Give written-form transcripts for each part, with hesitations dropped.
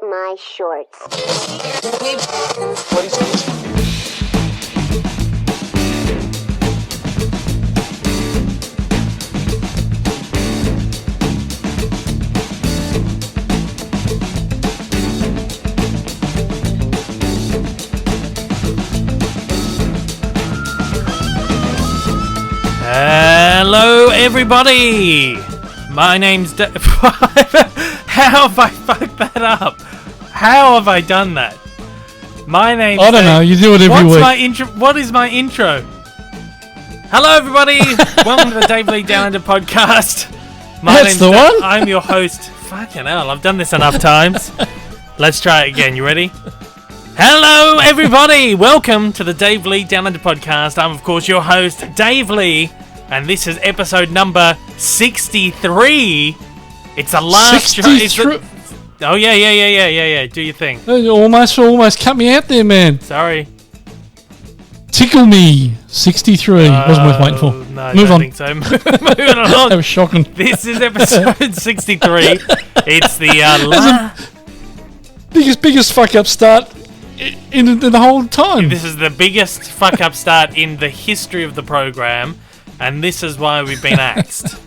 my shorts. Hello, everybody. My name's How have I fucked that up? How have I done that? My name's I don't know. You do it every week. My intro? What is my intro? Hello, everybody. Welcome to the Dave Lee Down Under podcast. That's the one. I'm your host. Fucking hell, I've done this enough times. Let's try it again. You ready? Hello, everybody. Welcome to the Dave Lee Down Under podcast. I'm, of course, your host, Dave Lee, and this is episode number 63. It's the last show. Oh, yeah. Do your thing. Almost cut me out there, man. Sorry. Tickle me. 63. Wasn't worth waiting for. No, Move on. Think so. Moving on. That was shocking. This is episode 63. It's the biggest fuck up start in the whole time. This is the biggest fuck up start in the history of the program, and this is why we've been axed.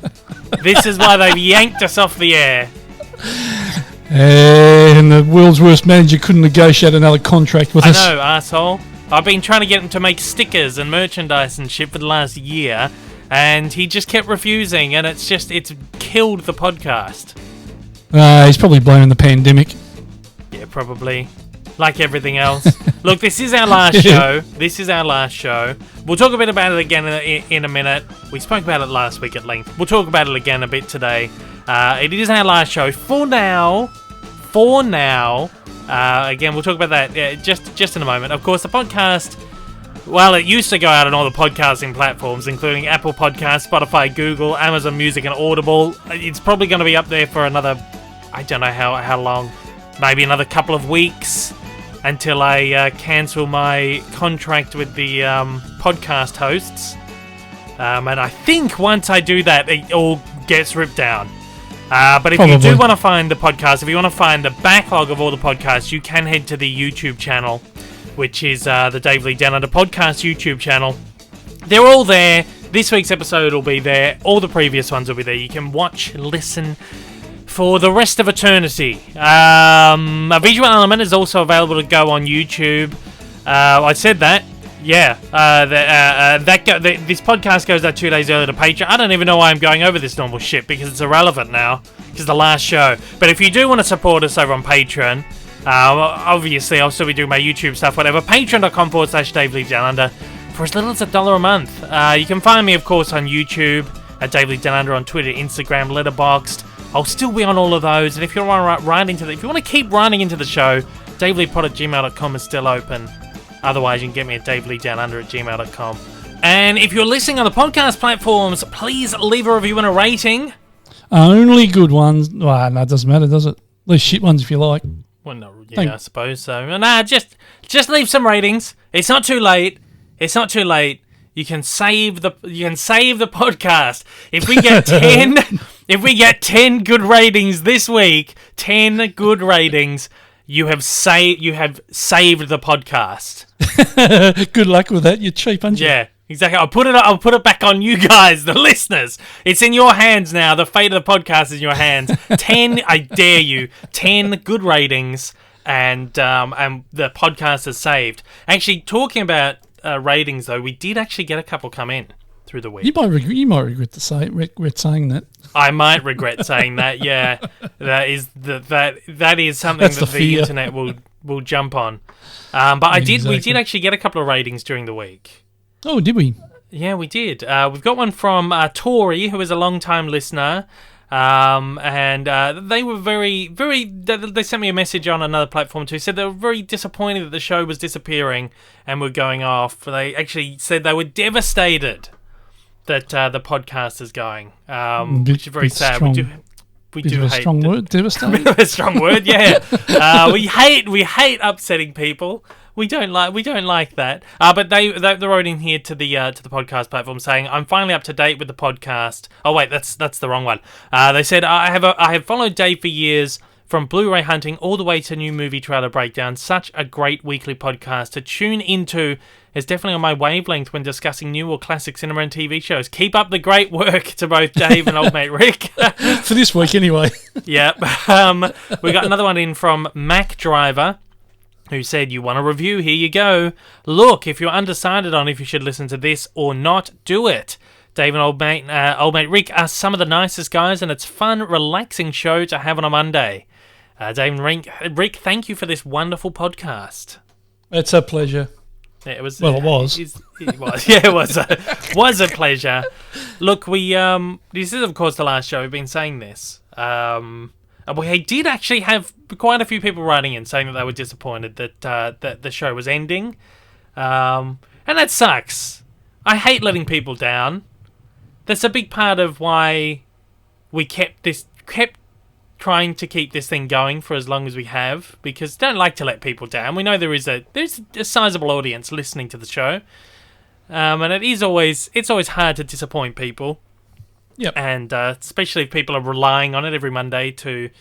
This is why they've yanked us off the air. And the world's worst manager couldn't negotiate another contract with us. I know, asshole. I've been trying to get him to make stickers and merchandise and shit for the last year, and he just kept refusing, and it's killed the podcast. He's probably blaming the pandemic. Yeah, probably. Like everything else. Look, this is our last show. We'll talk a bit about it again in a minute. We spoke about it last week at length. We'll talk about it again a bit today. It is our last show for now. Again, we'll talk about that just in a moment. Of course, the podcast, well, it used to go out on all the podcasting platforms, including Apple Podcasts, Spotify, Google, Amazon Music, and Audible. It's probably going to be up there for another, I don't know how long, maybe another couple of weeks until I cancel my contract with the podcast hosts. And I think once I do that, it all gets ripped down. But if you do want to find the podcast, if you want to find the backlog of all the podcasts, you can head to the YouTube channel, which is the Dave Lee Down Under podcast YouTube channel. They're all there. This week's episode will be there. All the previous ones will be there. You can watch, listen for the rest of eternity. A visual element is also available to go on YouTube. I said that. Yeah. This podcast goes out 2 days earlier to Patreon. I don't even know why I'm going over this normal shit because it's irrelevant now. Because it's the last show. But if you do want to support us over on Patreon, obviously I'll still be doing my YouTube stuff, whatever. Patreon.com/Dave Lee Down Under for as little as $1 a month. You can find me, of course, on YouTube at Dave Lee Down Under, on Twitter, Instagram, Letterboxd. I'll still be on all of those, and if you want to keep writing into the show, daveleepod@gmail.com is still open. Otherwise, you can get me at daveleedownunder@gmail.com. And if you're listening on the podcast platforms, please leave a review and a rating. Only good ones. Well, no, it doesn't matter, does it? Leave shit ones if you like. Well, no, yeah, I suppose so. Nah, just leave some ratings. It's not too late. You can save the podcast. If we get 10 good ratings this week, 10 good ratings, you have saved the podcast. Good luck with that. You're cheap, aren't you? Yeah, exactly. I'll put it back on you guys, the listeners. It's in your hands now. The fate of the podcast is in your hands. 10, I dare you. 10 good ratings, and the podcast is saved. Actually, talking about ratings, though, we did actually get a couple come in through the week. You might regret saying that. I might regret saying that. Yeah, that is something that the internet will jump on. But we did actually get a couple of ratings during the week. Oh, did we? Yeah, we did. We've got one from Tori, who is a long-time listener. And they were very, very... They sent me a message on another platform too. Said they were very disappointed that the show was disappearing and were going off. They actually said they were devastated that the podcast is going, which is very sad. Strong. We do hate... strong word, devastated? A strong word, yeah. We hate upsetting people. We don't like that. But they wrote in here to the podcast platform saying, "I'm finally up to date with the podcast." Oh wait, that's the wrong one. They said, I have followed Dave for years From Blu-ray hunting all the way to new movie trailer breakdown, such a great weekly podcast to tune into. Is definitely on my wavelength when discussing new or classic cinema and TV shows. Keep up the great work to both Dave and old mate Rick. For this week, anyway. Yep. We got another one in from Mac Driver, who said, you want a review? Here you go. Look, if you're undecided on if you should listen to this or not, do it. Dave and old mate Rick are some of the nicest guys, and it's fun, relaxing show to have on a Monday. Dave and Rick, thank you for this wonderful podcast. It's a pleasure. Yeah, it was. Well, it was. It was. Yeah, it was a pleasure. Look, this is of course the last show. We've been saying this. We did actually have quite a few people writing in saying that they were disappointed that the show was ending, and that sucks. I hate letting people down. That's a big part of why we kept trying to keep this thing going for as long as we have, because don't like to let people down. We know there's a sizable audience listening to the show, and it's always hard to disappoint people. Yep. And especially if people are relying on it every Monday to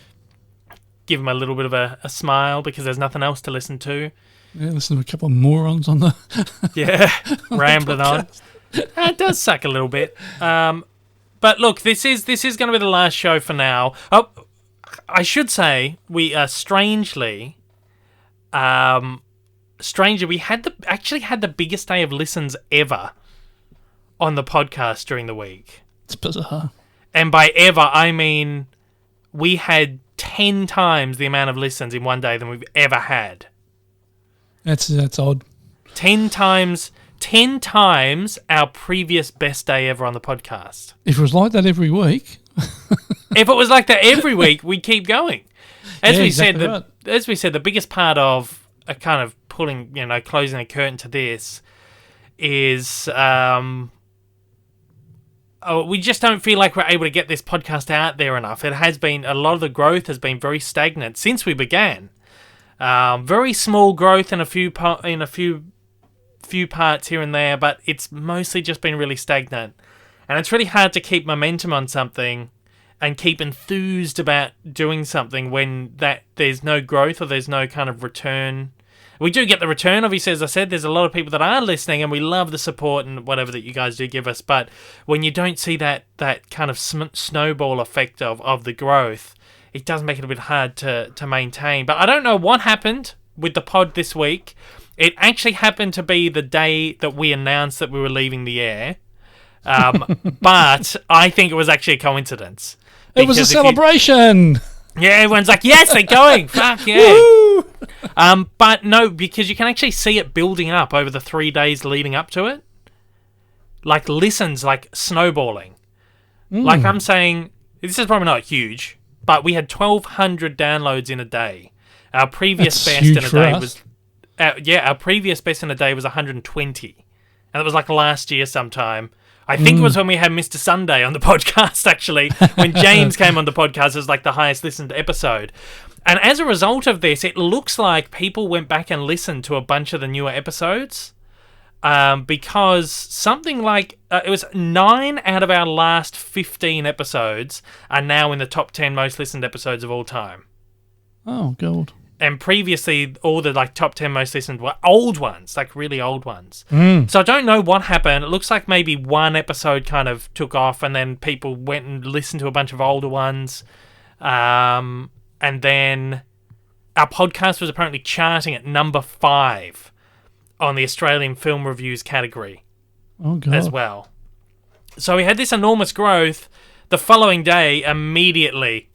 give them a little bit of a smile because there's nothing else to listen to. Yeah, listen to a couple of morons on the rambling on. It does suck a little bit. But look, this is going to be the last show for now. Oh, I should say we strangely we actually had the biggest day of listens ever on the podcast during the week. It's bizarre. And by ever, I mean we had 10 times the amount of listens in one day than we've ever had. That's odd. 10 times our previous best day ever on the podcast. If it was like that every week. If it was like that every week, we'd keep going. As we said, the biggest part of a kind of closing the curtain to this is we just don't feel like we're able to get this podcast out there enough. It has been, a lot of the growth has been very stagnant since we began. Very small growth in a few parts here and there, but it's mostly just been really stagnant. And it's really hard to keep momentum on something and keep enthused about doing something when there's no growth or there's no kind of return. We do get the return, obviously, as I said, there's a lot of people that are listening and we love the support and whatever that you guys do give us, but when you don't see that kind of snowball effect of the growth, it does make it a bit hard to maintain. But I don't know what happened with the pod this week. It actually happened to be the day that we announced that we were leaving the air, but I think it was actually a coincidence. It was a celebration! Yeah, everyone's like, yes, they're going! Fuck yeah! But no, because you can actually see it building up over the 3 days leading up to it. Like, listens, like, snowballing. Like, I'm saying, this is probably not huge, but we had 1,200 downloads in a day. Our previous best in a day was... our previous best in a day was 120. And it was like last year sometime. I think it was when we had Mr. Sunday on the podcast, actually. When James came on the podcast, it was like the highest listened episode. And as a result of this, it looks like people went back and listened to a bunch of the newer episodes. Because something like... it was 9 out of our last 15 episodes are now in the top 10 most listened episodes of all time. Oh, God. And previously, all the top 10 most listened were old ones, like really old ones. So I don't know what happened. It looks like maybe one episode kind of took off and then people went and listened to a bunch of older ones. And then our podcast was apparently charting at number 5 on the Australian Film Reviews category as well. So we had this enormous growth. The following day, immediately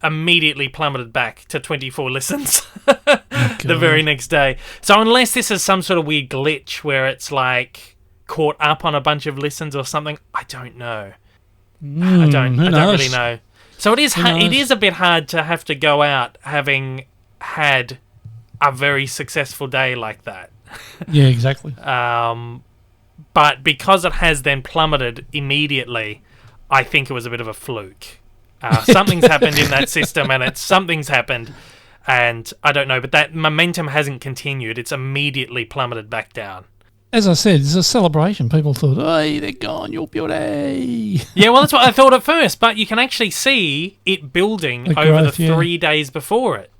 plummeted back to 24 listens the very next day. So unless this is some sort of weird glitch where it's like caught up on a bunch of listens or something, I don't know. I don't really know. So it is a bit hard to have to go out having had a very successful day like that. Yeah, exactly. But because it has then plummeted immediately, I think it was a bit of a fluke. Something's happened in that system, and something's happened, and I don't know, but that momentum hasn't continued. It's immediately plummeted back down. As I said, it's a celebration. People thought, hey, they're gone, your beauty. Yeah, well, that's what I thought at first, but you can actually see it building over the 3 days before it.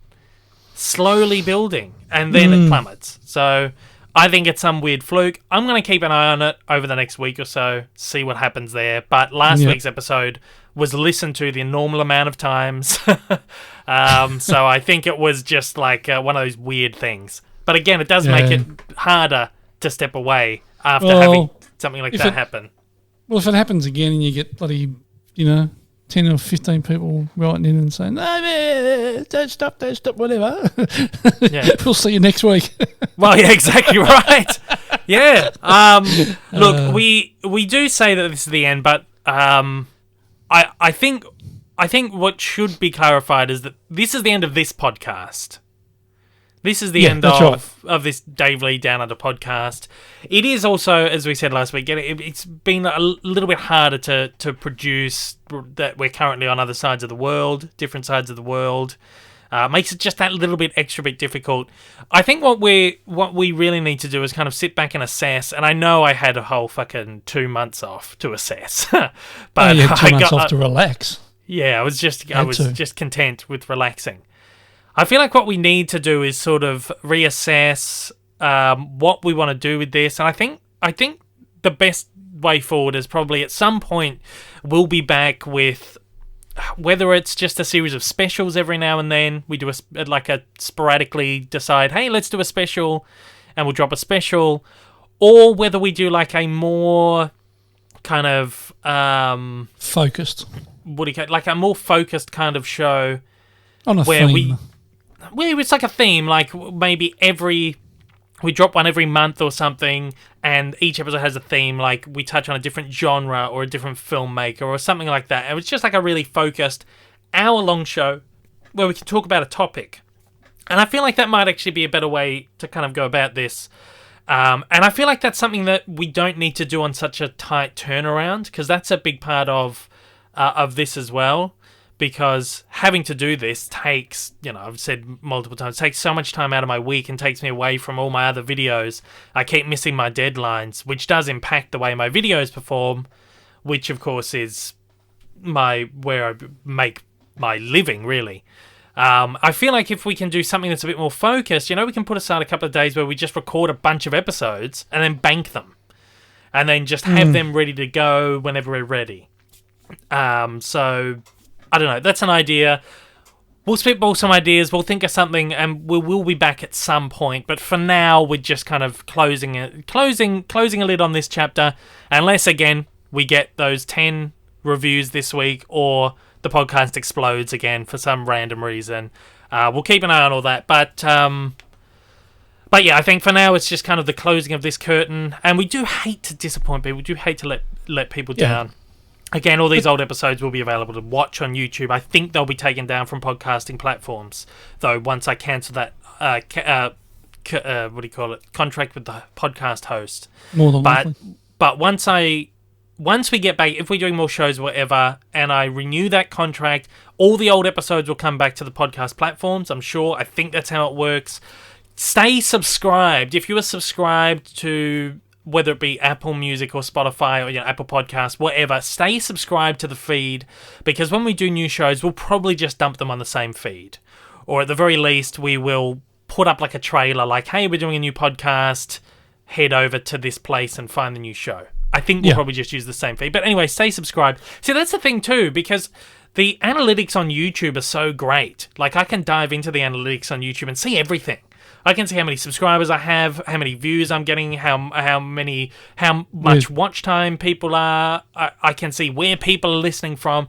slowly building, and then it plummets. So I think it's some weird fluke. I'm going to keep an eye on it over the next week or so, see what happens there. But last week's episode was listened to the normal amount of times. So I think it was just like one of those weird things. But again, it does make it harder to step away after having something like that happen. Well, if it happens again and you get bloody, 10 or 15 people writing in and saying, no, man, don't stop, whatever. We'll see you next week. Well, yeah, exactly right. Yeah. Look, we do say that this is the end, but I think what should be clarified is that this is the end of this podcast. This is the end of this Dave Lee Down Under podcast. It is also, as we said last week, it's been a little bit harder to produce, that we're currently on other sides of the world, different sides of the world. Makes it just that little bit extra bit difficult. I think what we really need to do is kind of sit back and assess. And I know I had a whole fucking 2 months off to assess, but you had 2 months off to relax. Yeah, I was just content with relaxing. I feel like what we need to do is sort of reassess what we want to do with this, and I think the best way forward is probably at some point we'll be back with, whether it's just a series of specials every now and then, we do a sporadically decide, hey, let's do a special, and we'll drop a special, or whether we do like a more kind of focused, like a more focused kind of show on a theme. Where it's like a theme, like maybe we drop one every month or something, and each episode has a theme, like we touch on a different genre or a different filmmaker or something like that. And it's just like a really focused hour-long show where we can talk about a topic. And I feel like that might actually be a better way to kind of go about this. And I feel like that's something that we don't need to do on such a tight turnaround, because that's a big part of this as well. Because having to do this takes, I've said multiple times, takes so much time out of my week and takes me away from all my other videos. I keep missing my deadlines, which does impact the way my videos perform, which of course is where I make my living, really. I feel like if we can do something that's a bit more focused, we can put aside a couple of days where we just record a bunch of episodes and then bank them. And then just have them ready to go whenever we're ready. So I don't know. That's an idea. We'll spitball some ideas. We'll think of something, and we'll be back at some point. But for now, we're just kind of closing a lid on this chapter, unless again we get those 10 reviews this week, or the podcast explodes again for some random reason. We'll keep an eye on all that. But yeah, I think for now it's just kind of the closing of this curtain, and we do hate to disappoint people. We do hate to let people down. Again, all these old episodes will be available to watch on YouTube. I think they'll be taken down from podcasting platforms, though, once I cancel that, contract with the podcast host. More than likely. But once we get back, if we're doing more shows or whatever, and I renew that contract, all the old episodes will come back to the podcast platforms, I'm sure. I think that's how it works. Stay subscribed. If you are subscribed to, whether it be Apple Music or Spotify or Apple Podcasts, whatever, stay subscribed to the feed, because when we do new shows, we'll probably just dump them on the same feed. Or at the very least, we will put up like a trailer, like, hey, we're doing a new podcast, head over to this place and find the new show. I think we'll probably just use the same feed. But anyway, stay subscribed. See, that's the thing too, because the analytics on YouTube are so great. Like, I can dive into the analytics on YouTube and see everything. I can see how many subscribers I have, how many views I'm getting, how much watch time people are. I can see where people are listening from.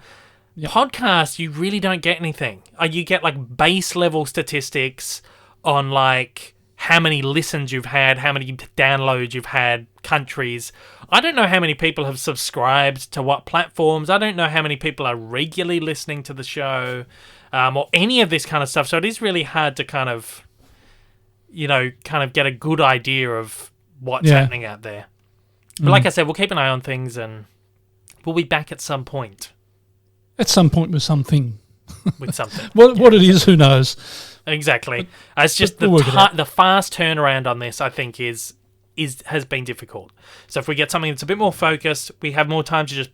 Yep. Podcasts, you really don't get anything. You get like base level statistics on like how many listens you've had, how many downloads you've had, countries. I don't know how many people have subscribed to what platforms. I don't know how many people are regularly listening to the show, or any of this kind of stuff. So it is really hard to kind of get a good idea of what's happening out there. But like I said, we'll keep an eye on things, and we'll be back at some point. At some point with something. With something. What it is, who knows? Exactly. It's just the fast turnaround on this, I think, has been difficult. So if we get something that's a bit more focused, we have more time to just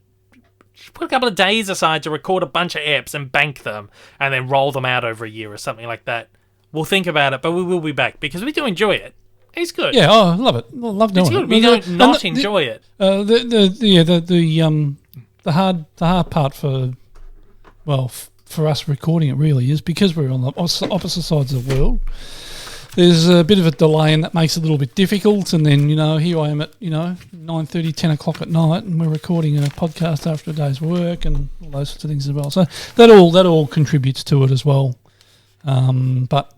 put a couple of days aside to record a bunch of eps and bank them, and then roll them out over a year or something like that. we'll think about it, but we will be back because we do enjoy it. It's good. Yeah, I love it. I love doing it's good. it. We don't not enjoy it. The hard part for us recording it really is because we're on the opposite sides of the world. There's a bit of a delay, and that makes it a little bit difficult. And then, here I am at 9:30, 10 o'clock at night, and we're recording a podcast after a day's work and all those sorts of things as well. So that all contributes to it as well. But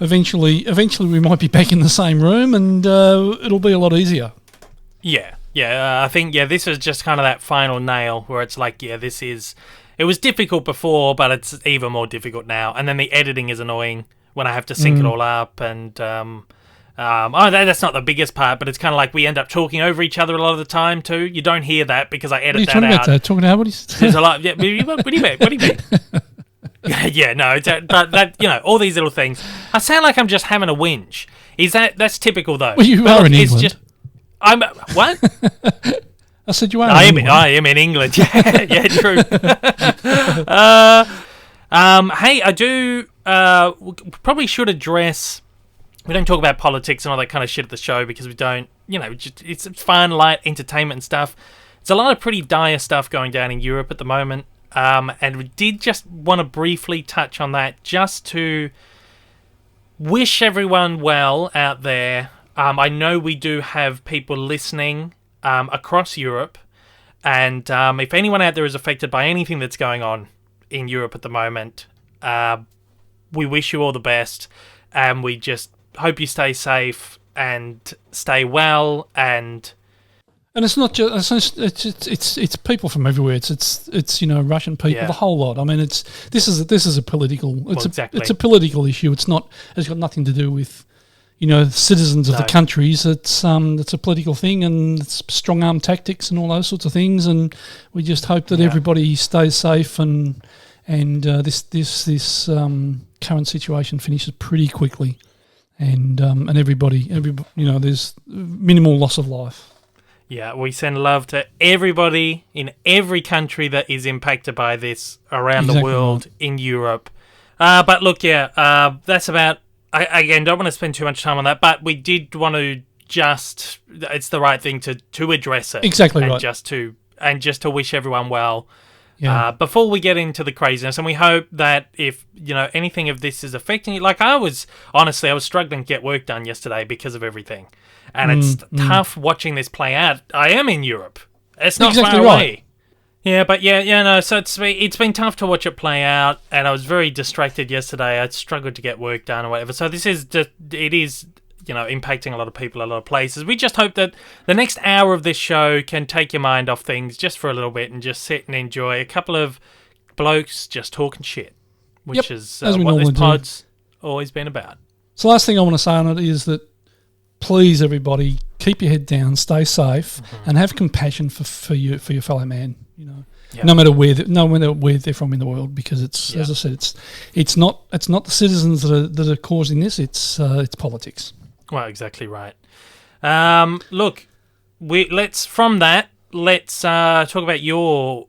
eventually we might be back in the same room, and it'll be a lot easier. Yeah. I think this is just kind of that final nail where it's like, it was difficult before, but it's even more difficult now. And then the editing is annoying when I have to sync it all up, and that's not the biggest part, but it's kind of like we end up talking over each other a lot of the time too. You don't hear that because I edit that out. Talking about There's a lot. Yeah, what do you mean? What do you mean? No, but that all these little things. I sound like I'm just having a whinge. That's typical though? Well, you are in England. I'm what? I said you are. I am in England. Yeah, true. Hey, I do. Probably should address. We don't talk about politics and all that kind of shit at the show because we don't. It's fun, light entertainment and stuff. It's a lot of pretty dire stuff going down in Europe at the moment. And we did just want to briefly touch on that, just to wish everyone well out there. I know we do have people listening across Europe, and if anyone out there is affected by anything that's going on in Europe at the moment, we wish you all the best, and we just hope you stay safe and stay well. And it's not just it's people from everywhere. It's Russian people, the whole lot. I mean, this is a political. It's a political issue. It's got nothing to do with citizens of the countries. It's a political thing, and it's strong arm tactics and all those sorts of things. And we just hope that everybody stays safe and this current situation finishes pretty quickly, and everybody there's minimal loss of life. Yeah, we send love to everybody in every country that is impacted by this around the world, in Europe. But look, that's about. I again don't want to spend too much time on that, but we did want to it's the right thing to address it. Exactly, and right. Just to wish everyone well. Yeah. Before we get into the craziness, and we hope that if anything of this is affecting you, like I was struggling to get work done yesterday because of everything, and it's tough watching this play out. I am in Europe; it's not far away. Yeah, but no. So it's been tough to watch it play out, and I was very distracted yesterday. I struggled to get work done or whatever. So this is impacting a lot of people, a lot of places. We just hope that the next hour of this show can take your mind off things just for a little bit and just sit and enjoy a couple of blokes just talking shit, which is what this pod's always been about. So last thing I want to say on it is that please, everybody, keep your head down, stay safe, and have compassion for your fellow man. No matter where they're from in the world, because it's as I said, it's not the citizens that are causing this. It's politics. Well, exactly right. Look, let's talk about your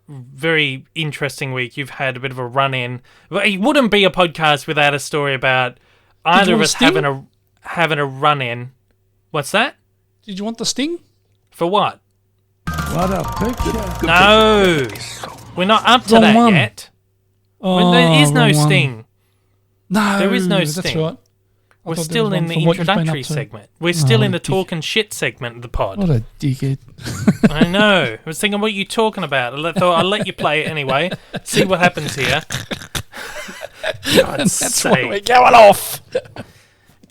very interesting week. You've had a bit of a run-in. It wouldn't be a podcast without a story about either of us having a run-in. What's that? Did you want the sting? For what? What a picture. No, we're not up to that yet. Oh, there is no sting. No, there is no sting. That's right. We're still in the introductory segment. We're still in the talking shit segment of the pod. What a dickhead. I know. I was thinking, what are you talking about? I'll let you play it anyway. See what happens here. God's sake. Why we're going off.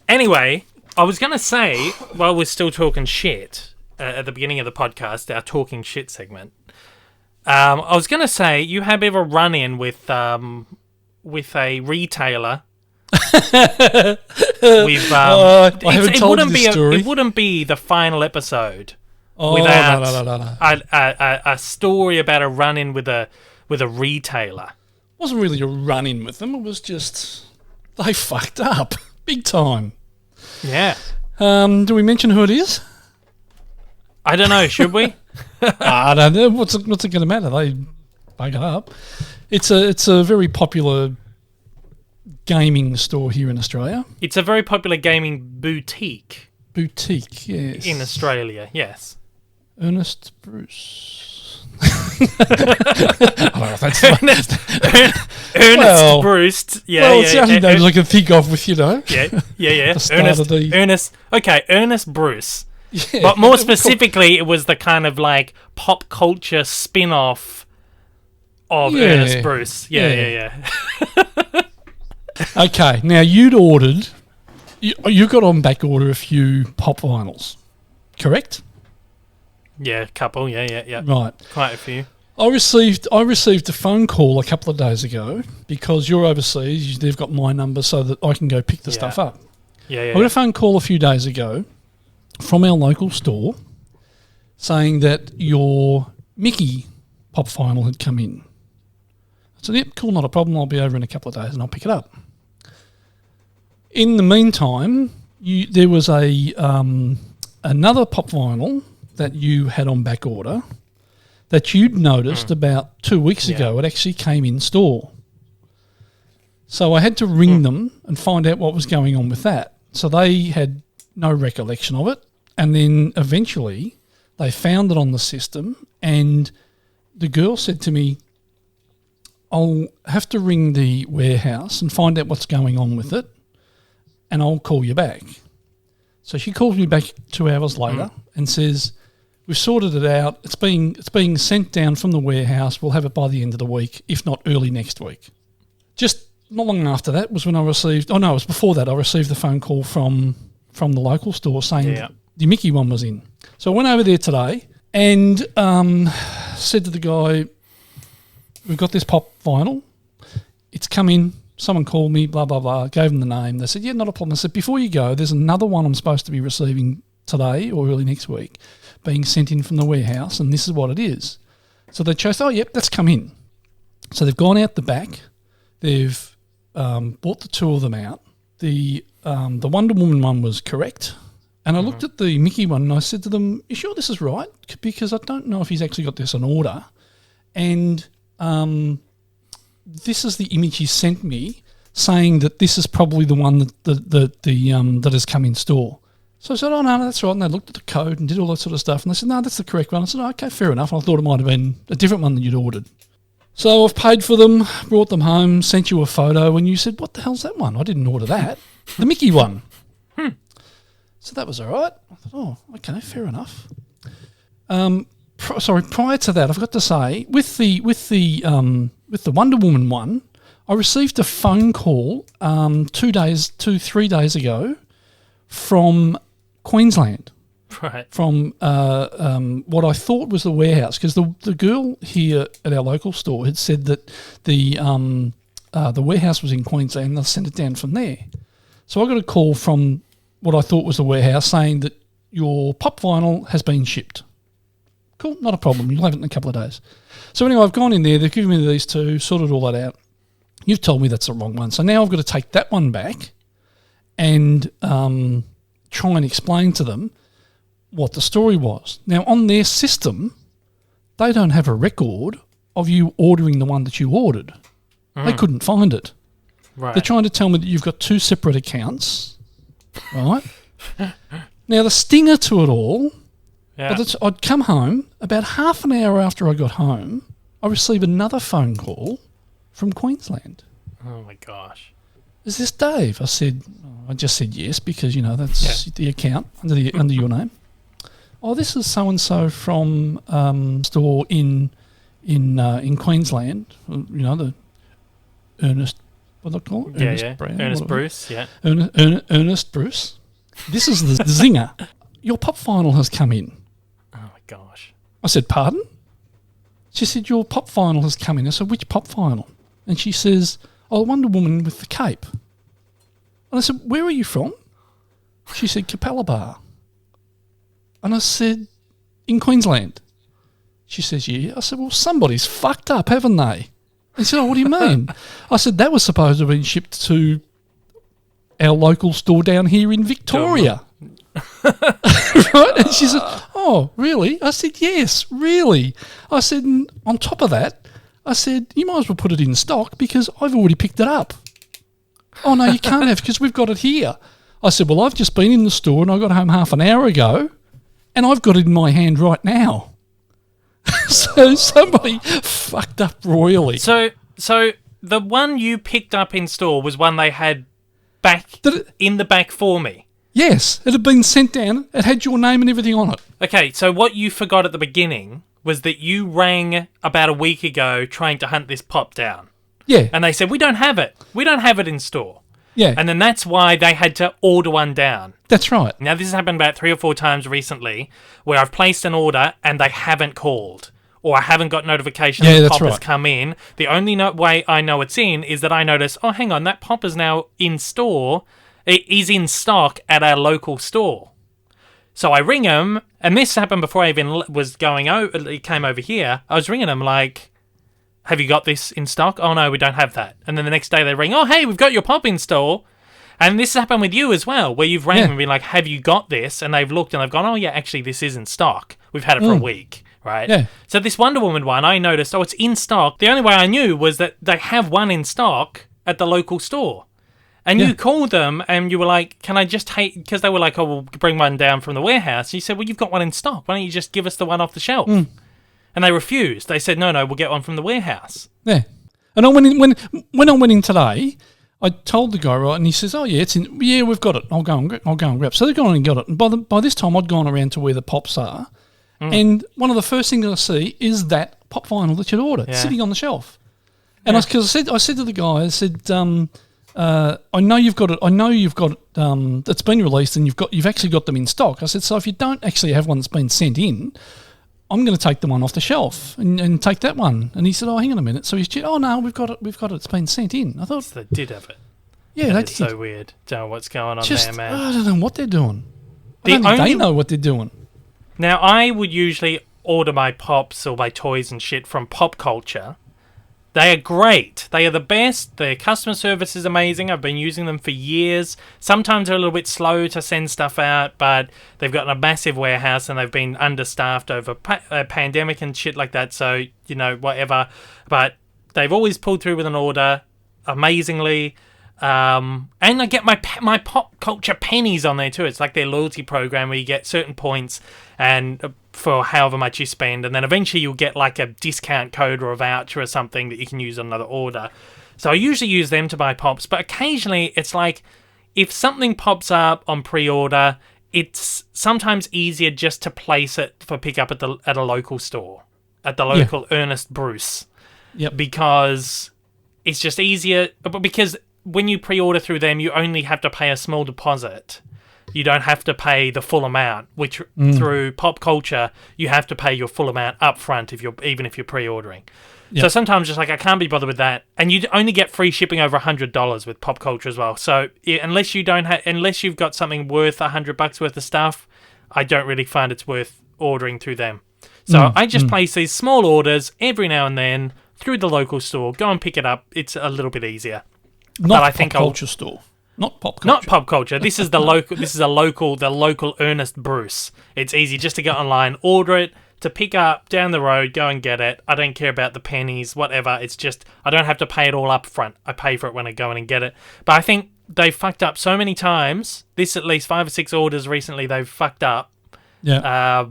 Anyway, I was going to say, while we're still talking shit, at the beginning of the podcast, our talking shit segment, I was going to say, you have ever run in with a retailer. I haven't told you this story. It wouldn't be the final episode without no. A story about a run-in with a retailer. It wasn't really a run-in with them. It was just they fucked up big time. Yeah. Do we mention who it is? I don't know. Should we? I don't know. What's it going to matter? They bug it up. It's a very popular gaming store here in Australia. It's a very popular gaming boutique. Boutique, yes. In Australia, yes. Ernest Bruce. Oh, that's Ernest Well, Bruce. Yeah, well, yeah. it's the only names I can think of with, Yeah. the start of the... Ernest. Okay, Ernest Bruce. Yeah. But more specifically, it was the kind of like pop culture spin-off of Ernest Bruce. Yeah. Okay, now you'd ordered... You got on back order a few pop vinyls, correct? Yeah, a couple. Yeah. Right. Quite a few. I received a phone call a couple of days ago because you're overseas. They've got my number so that I can go pick the stuff up. Yeah. I got a phone call a few days ago from our local store saying that your Mickey pop vinyl had come in. I said, yep, cool, not a problem. I'll be over in a couple of days and I'll pick it up. In the meantime, there was another pop vinyl that you had on back order that you'd noticed about 2 weeks ago. It actually came in store. So I had to ring them and find out what was going on with that. So they had no recollection of it. And then eventually they found it on the system and the girl said to me, I'll have to ring the warehouse and find out what's going on with it and I'll call you back. So she calls me back 2 hours later and says, we've sorted it out. It's being sent down from the warehouse. We'll have it by the end of the week, if not early next week. Just not long after that was when I received... Oh, no, it was before that. I received the phone call from the local store saying the Mickey one was in. So I went over there today and said to the guy, we've got this pop vinyl. It's come in. Someone called me, blah, blah, blah. Gave them the name. They said, yeah, not a problem. I said, before you go, there's another one I'm supposed to be receiving today or early next week being sent in from the warehouse, and this is what it is. So they chose, oh, yep, that's come in. So they've gone out the back. They've bought the two of them out. The Wonder Woman one was correct. And I looked at the Mickey one and I said to them, you sure this is right? Because I don't know if he's actually got this on order. And this is the image he sent me saying that this is probably the one that has come in store. So I said, oh, no, that's right. And they looked at the code and did all that sort of stuff. And they said, no, that's the correct one. I said, oh, okay, fair enough. And I thought it might have been a different one that you'd ordered. So I've paid for them, brought them home, sent you a photo, and you said, what the hell's that one? I didn't order that. The Mickey one. So that was all right. I thought, oh, okay, fair enough. Prior to that, I forgot to say, with the Wonder Woman one, I received a phone call 3 days ago from Queensland. Right. From what I thought was the warehouse, because the girl here at our local store had said that the warehouse was in Queensland and they'll send it down from there. So I got a call from what I thought was the warehouse saying that your pop vinyl has been shipped. Cool, not a problem. You'll have it in a couple of days. So anyway, I've gone in there. They've given me these two, sorted all that out. You've told me that's the wrong one. So now I've got to take that one back and try and explain to them what the story was. Now, on their system, they don't have a record of you ordering the one that you ordered. They couldn't find it. Right. They're trying to tell me that you've got two separate accounts, right? Now, the stinger to it all, I'd come home, about half an hour after I got home, I received another phone call from Queensland. Oh, my gosh. Is this Dave? I just said yes because, that's the account under your name. Oh, this is so-and-so from store in Queensland. The Ernest, what do they call it? Ernest Brown, Ernest Bruce, yeah. Ernest Bruce. This is the zinger. Your pop vinyl has come in. Oh, my gosh. I said, pardon? She said, your pop vinyl has come in. I said, which pop vinyl? And she says, oh, Wonder Woman with the cape. And I said, where are you from? She said, Capalaba. And I said, in Queensland. She says, yeah. I said, well, somebody's fucked up, haven't they? And she said, oh, what do you mean? I said, that was supposed to have been shipped to our local store down here in Victoria. Right? And she said, oh, really? I said, yes, really. I said, and on top of that, I said, you might as well put it in stock because I've already picked it up. Oh, no, you can't have because we've got it here. I said, well, I've just been in the store and I got home half an hour ago and I've got it in my hand right now. So somebody fucked up royally. So the one you picked up in store was one they had in the back for me. Yes, it had been sent down. It had your name and everything on it. Okay, so what you forgot at the beginning was that you rang about a week ago trying to hunt this pop down. Yeah. And they said, we don't have it. We don't have it in store. Yeah. And then that's why they had to order one down. That's right. Now, this has happened about 3 or 4 times recently where I've placed an order and they haven't called. Or I haven't got notification that the pop has come in. The only way I know it's in is that I notice, oh, hang on, that pop is now in store. It is in stock at our local store. So I ring them, and this happened before I even was going over. It came over here. I was ringing them like, have you got this in stock? Oh, no, we don't have that. And then the next day they ring, oh, hey, we've got your pop in store. And this has happened with you as well, where you've rang them and been like, have you got this? And they've looked and they've gone, oh, yeah, actually, this is in stock. We've had it for a week, right? Yeah. So this Wonder Woman one, I noticed, oh, it's in stock. The only way I knew was that they have one in stock at the local store. And you called them and you were like, can I just take... Because they were like, oh, we'll bring one down from the warehouse. And you said, well, you've got one in stock. Why don't you just give us the one off the shelf? And they refused. They said, no, we'll get one from the warehouse. Yeah. And I went in, when I went in today, I told the guy, right, and he says, oh, yeah, it's in... Yeah, we've got it. I'll go and grab. So they've gone and got it. And by this time, I'd gone around to where the pops are. And one of the first things I see is that pop vinyl that you'd ordered sitting on the shelf. And I said to the guy, I said... I know you've got it. I know you've got it. It's been released, and you've actually got them in stock. I said, so if you don't actually have one that's been sent in, I'm going to take the one off the shelf and take that one. And he said, oh, hang on a minute. So he's, oh no, we've got it. It's been sent in. I thought they did have it. Yeah, they did. It's so weird. Don't know what's going on there, man. I don't know what they're doing. I don't think they know what they're doing. Now, I would usually order my pops or my toys and shit from Pop Culture. They are great. They are the best. Their customer service is amazing. I've been using them for years. Sometimes they're a little bit slow to send stuff out, but they've got a massive warehouse and they've been understaffed over a pandemic and shit like that. So, whatever. But they've always pulled through with an order amazingly. And I get my Pop Culture pennies on there too. It's like their loyalty program where you get certain points and for however much you spend, and then eventually you'll get like a discount code or a voucher or something that you can use on another order. So I usually use them to buy pops, but occasionally it's like if something pops up on pre-order, it's sometimes easier just to place it for pickup at a local store, at the local Ernest Bruce. Yep. Because it's just easier, because when you pre-order through them, you only have to pay a small deposit. You don't have to pay the full amount, which through Pop Culture, you have to pay your full amount up front even if you're pre-ordering. Yep. So sometimes just like, I can't be bothered with that. And you only get free shipping over $100 with Pop Culture as well. So unless you've got something worth $100 worth of stuff, I don't really find it's worth ordering through them. So I just place these small orders every now and then through the local store, go and pick it up. It's a little bit easier. Not Pop Culture store. Not Pop Culture. Not Pop Culture. This is the local Ernest Bruce. It's easy just to go online, order it, to pick up down the road, go and get it. I don't care about the pennies, whatever. It's just I don't have to pay it all up front. I pay for it when I go in and get it. But I think they fucked up so many times. This at least 5 or 6 orders recently they've fucked up. Yeah.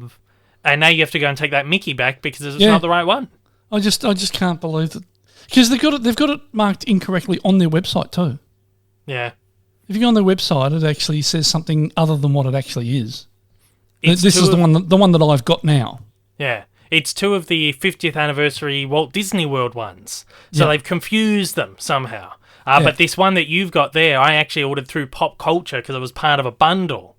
And now you have to go and take that Mickey back because it's not the right one. I just can't believe that, because they've got it marked incorrectly on their website too. Yeah. If you go on their website, it actually says something other than what it actually is. This is the one that I've got now. Yeah. It's 2 of the 50th anniversary Walt Disney World ones. So they've confused them somehow. But this one that you've got there, I actually ordered through Pop Culture because it was part of a bundle.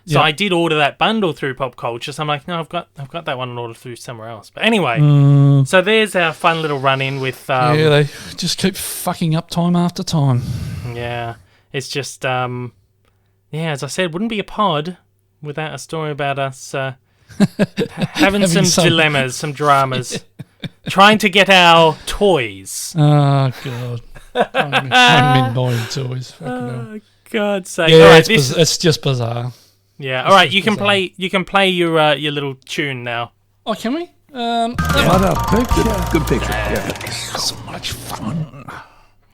So I did order that bundle through Pop Culture. So I'm like, no, I've got that one and ordered through somewhere else. But anyway, so there's our fun little run-in with... they just keep fucking up time after time. Yeah. It's just, as I said, wouldn't be a pod without a story about us having some dilemmas, some dramas, trying to get our toys. Oh, God. I'm in buying toys. Oh, God's sake. Yeah, all right, it's just bizarre. Yeah, all right, you can play your little tune now. Oh, can we? What a picture. Good picture. Yeah. So much fun.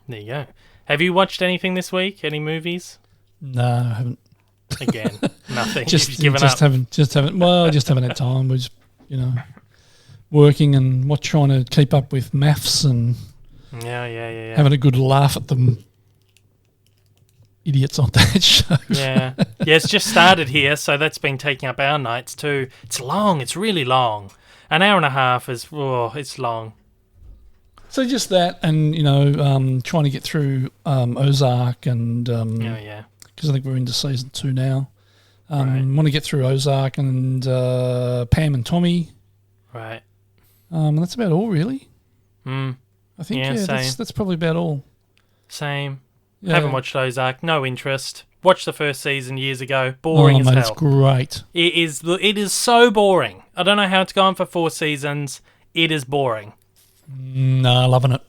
There you go. Have you watched anything this week? Any movies? No, I haven't. Again, nothing. just You've given just up. haven't. Well, just haven't had time. We're just, working and trying to keep up with maths and Yeah. having a good laugh at them idiots on that show. Yeah, it's just started here, so that's been taking up our nights too. It's long. It's really long. An hour and a half is it's long. So just that, and trying to get through Ozark, and because I think we're into season 2 now. Right. Want to get through Ozark and Pam and Tommy. Right. That's about all, really. Mm. I think same. that's probably about all. Same. Yeah. Haven't watched Ozark. No interest. Watched the first season years ago. Boring as mate, hell. It's great. It is so boring. I don't know how it's gone for 4 seasons. It is boring. No, loving it.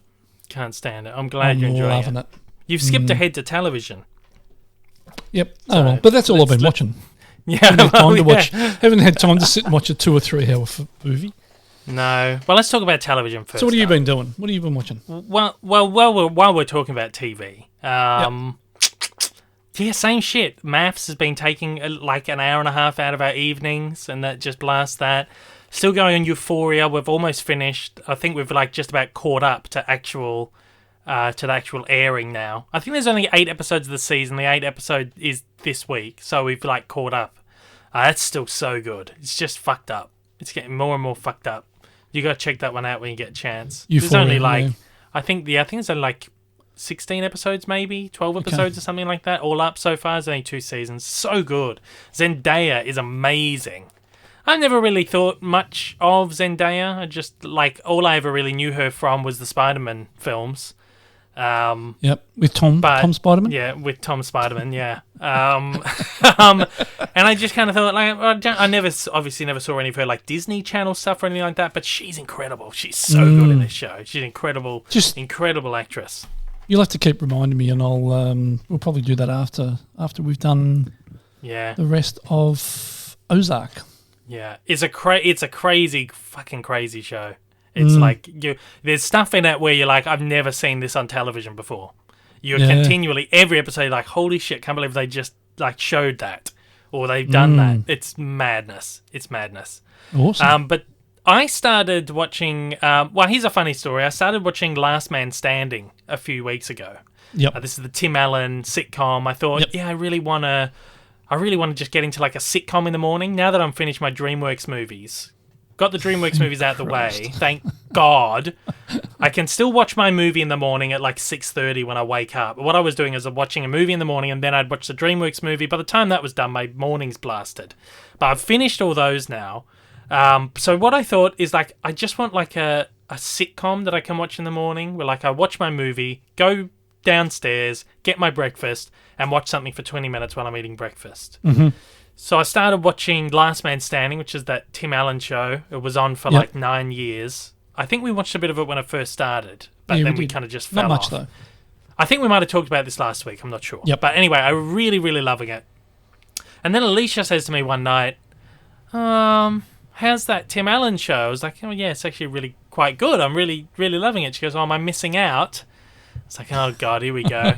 Can't stand it. I'm glad you're enjoying loving it. You've skipped ahead to television. Yep. So but that's all I've been watching. Yeah. Haven't had time to sit and watch a 2 or 3 hour movie. No. Well, let's talk about television first. So what have you been doing? What have you been watching? Well, while we're talking about TV, yeah, same shit. Maths has been taking like an hour and a half out of our evenings, and that just blasts that. Still going on Euphoria. We've almost finished. I think we've just about caught up to the actual airing now. I think there's only 8 episodes of the season. The 8th episode is this week, so we've caught up. That's still so good. It's just fucked up. It's getting more and more fucked up. You gotta check that one out when you get a chance. Euphoria, there's only I think it's only 16 episodes, maybe 12 episodes or something like that, all up so far. There's only 2 seasons. So good. Zendaya is amazing. I never really thought much of Zendaya. I just all I ever really knew her from was the Spider-Man films. With Tom Spider-Man. Yeah, with Tom Spider-Man. Yeah. And I just kind of thought I never saw any of her Disney Channel stuff or anything like that. But she's incredible. She's so good in this show. She's incredible. Incredible actress. You'll have to keep reminding me, and we'll probably do that after we've done the rest of Ozark. Yeah, it's a crazy, fucking crazy show. It's there's stuff in it where you're I've never seen this on television before. You're continually, every episode, holy shit, can't believe they just showed that, or they've done that. It's madness. It's madness. Awesome. But I started watching. Here's a funny story. I started watching Last Man Standing a few weeks ago. Yep. This is the Tim Allen sitcom. I thought, I really want to just get into a sitcom in the morning. Now that I'm finished my DreamWorks movies, got the DreamWorks movies out of the way, thank God, I can still watch my movie in the morning at 6:30 when I wake up. What I was doing is watching a movie in the morning, and then I'd watch the DreamWorks movie. By the time that was done, my morning's blasted. But I've finished all those now. So what I thought is I just want a sitcom that I can watch in the morning where I watch my movie, go downstairs, get my breakfast, and watch something for 20 minutes while I'm eating breakfast. Mm-hmm. So I started watching Last Man Standing, which is that Tim Allen show. It was on for 9 years. I think we watched a bit of it when it first started, but then we kind of just fell off. Not much, though. I think we might have talked about this last week. I'm not sure. Yep. But anyway, I'm really, really loving it. And then Alicia says to me one night, how's that Tim Allen show? I was like, oh, yeah, it's actually really quite good. I'm really, really loving it. She goes, oh, am I missing out? It's like, oh, God, here we go.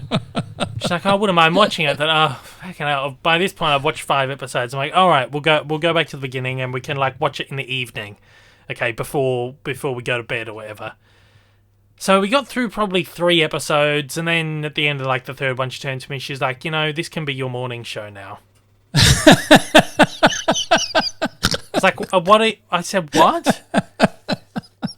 She's like, I wouldn't mind watching it. Then, fucking hell. By this point, I've watched 5 episodes. I'm like, all right, we'll go back to the beginning, and we can watch it in the evening, okay, before we go to bed or whatever. So we got through probably 3 episodes, and then at the end of the 3rd one, she turned to me. She's like, this can be your morning show now. It's like, what? I said, what?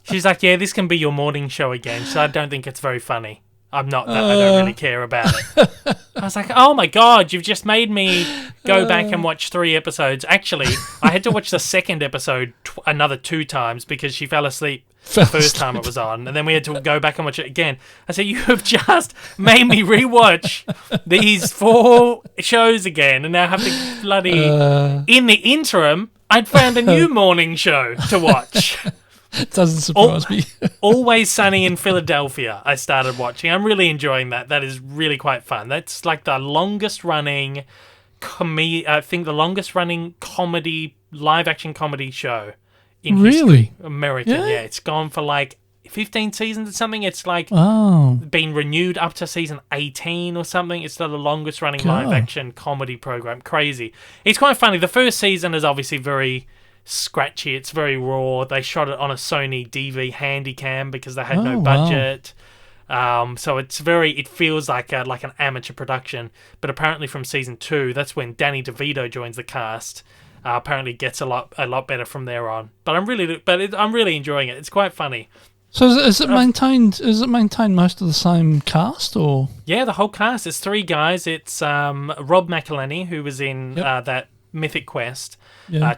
She's like, yeah, this can be your morning show again. So I don't think it's very funny. I don't really care about it. I was like, oh my God, you've just made me go back and watch 3 episodes. Actually, I had to watch the 2nd episode another 2 times because she fell asleep the first time it was on. And then we had to go back and watch it again. I said, you have just made me rewatch these 4 shows again. And now I have to bloody... In the interim, I'd found a new morning show to watch. It doesn't surprise me. Always Sunny in Philadelphia, I started watching. I'm really enjoying that. That is really quite fun. That's the longest running comedy, live action comedy show in history. American. Yeah, it's gone for 15 seasons or something. It's like been renewed up to season 18 or something. It's the longest running live action comedy program. Crazy. It's quite funny. The first season is obviously very scratchy. It's very raw. They shot it on a Sony DV Handycam because they had no budget. So it feels like an amateur production. But apparently from season 2, that's when Danny DeVito joins the cast. Apparently gets a lot better from there on. But I'm really enjoying it. It's quite funny. So is it maintained? Is it maintained most of the same cast, or? Yeah, the whole cast. It's 3 guys. It's Rob McElhenney, who was in that Mythic Quest,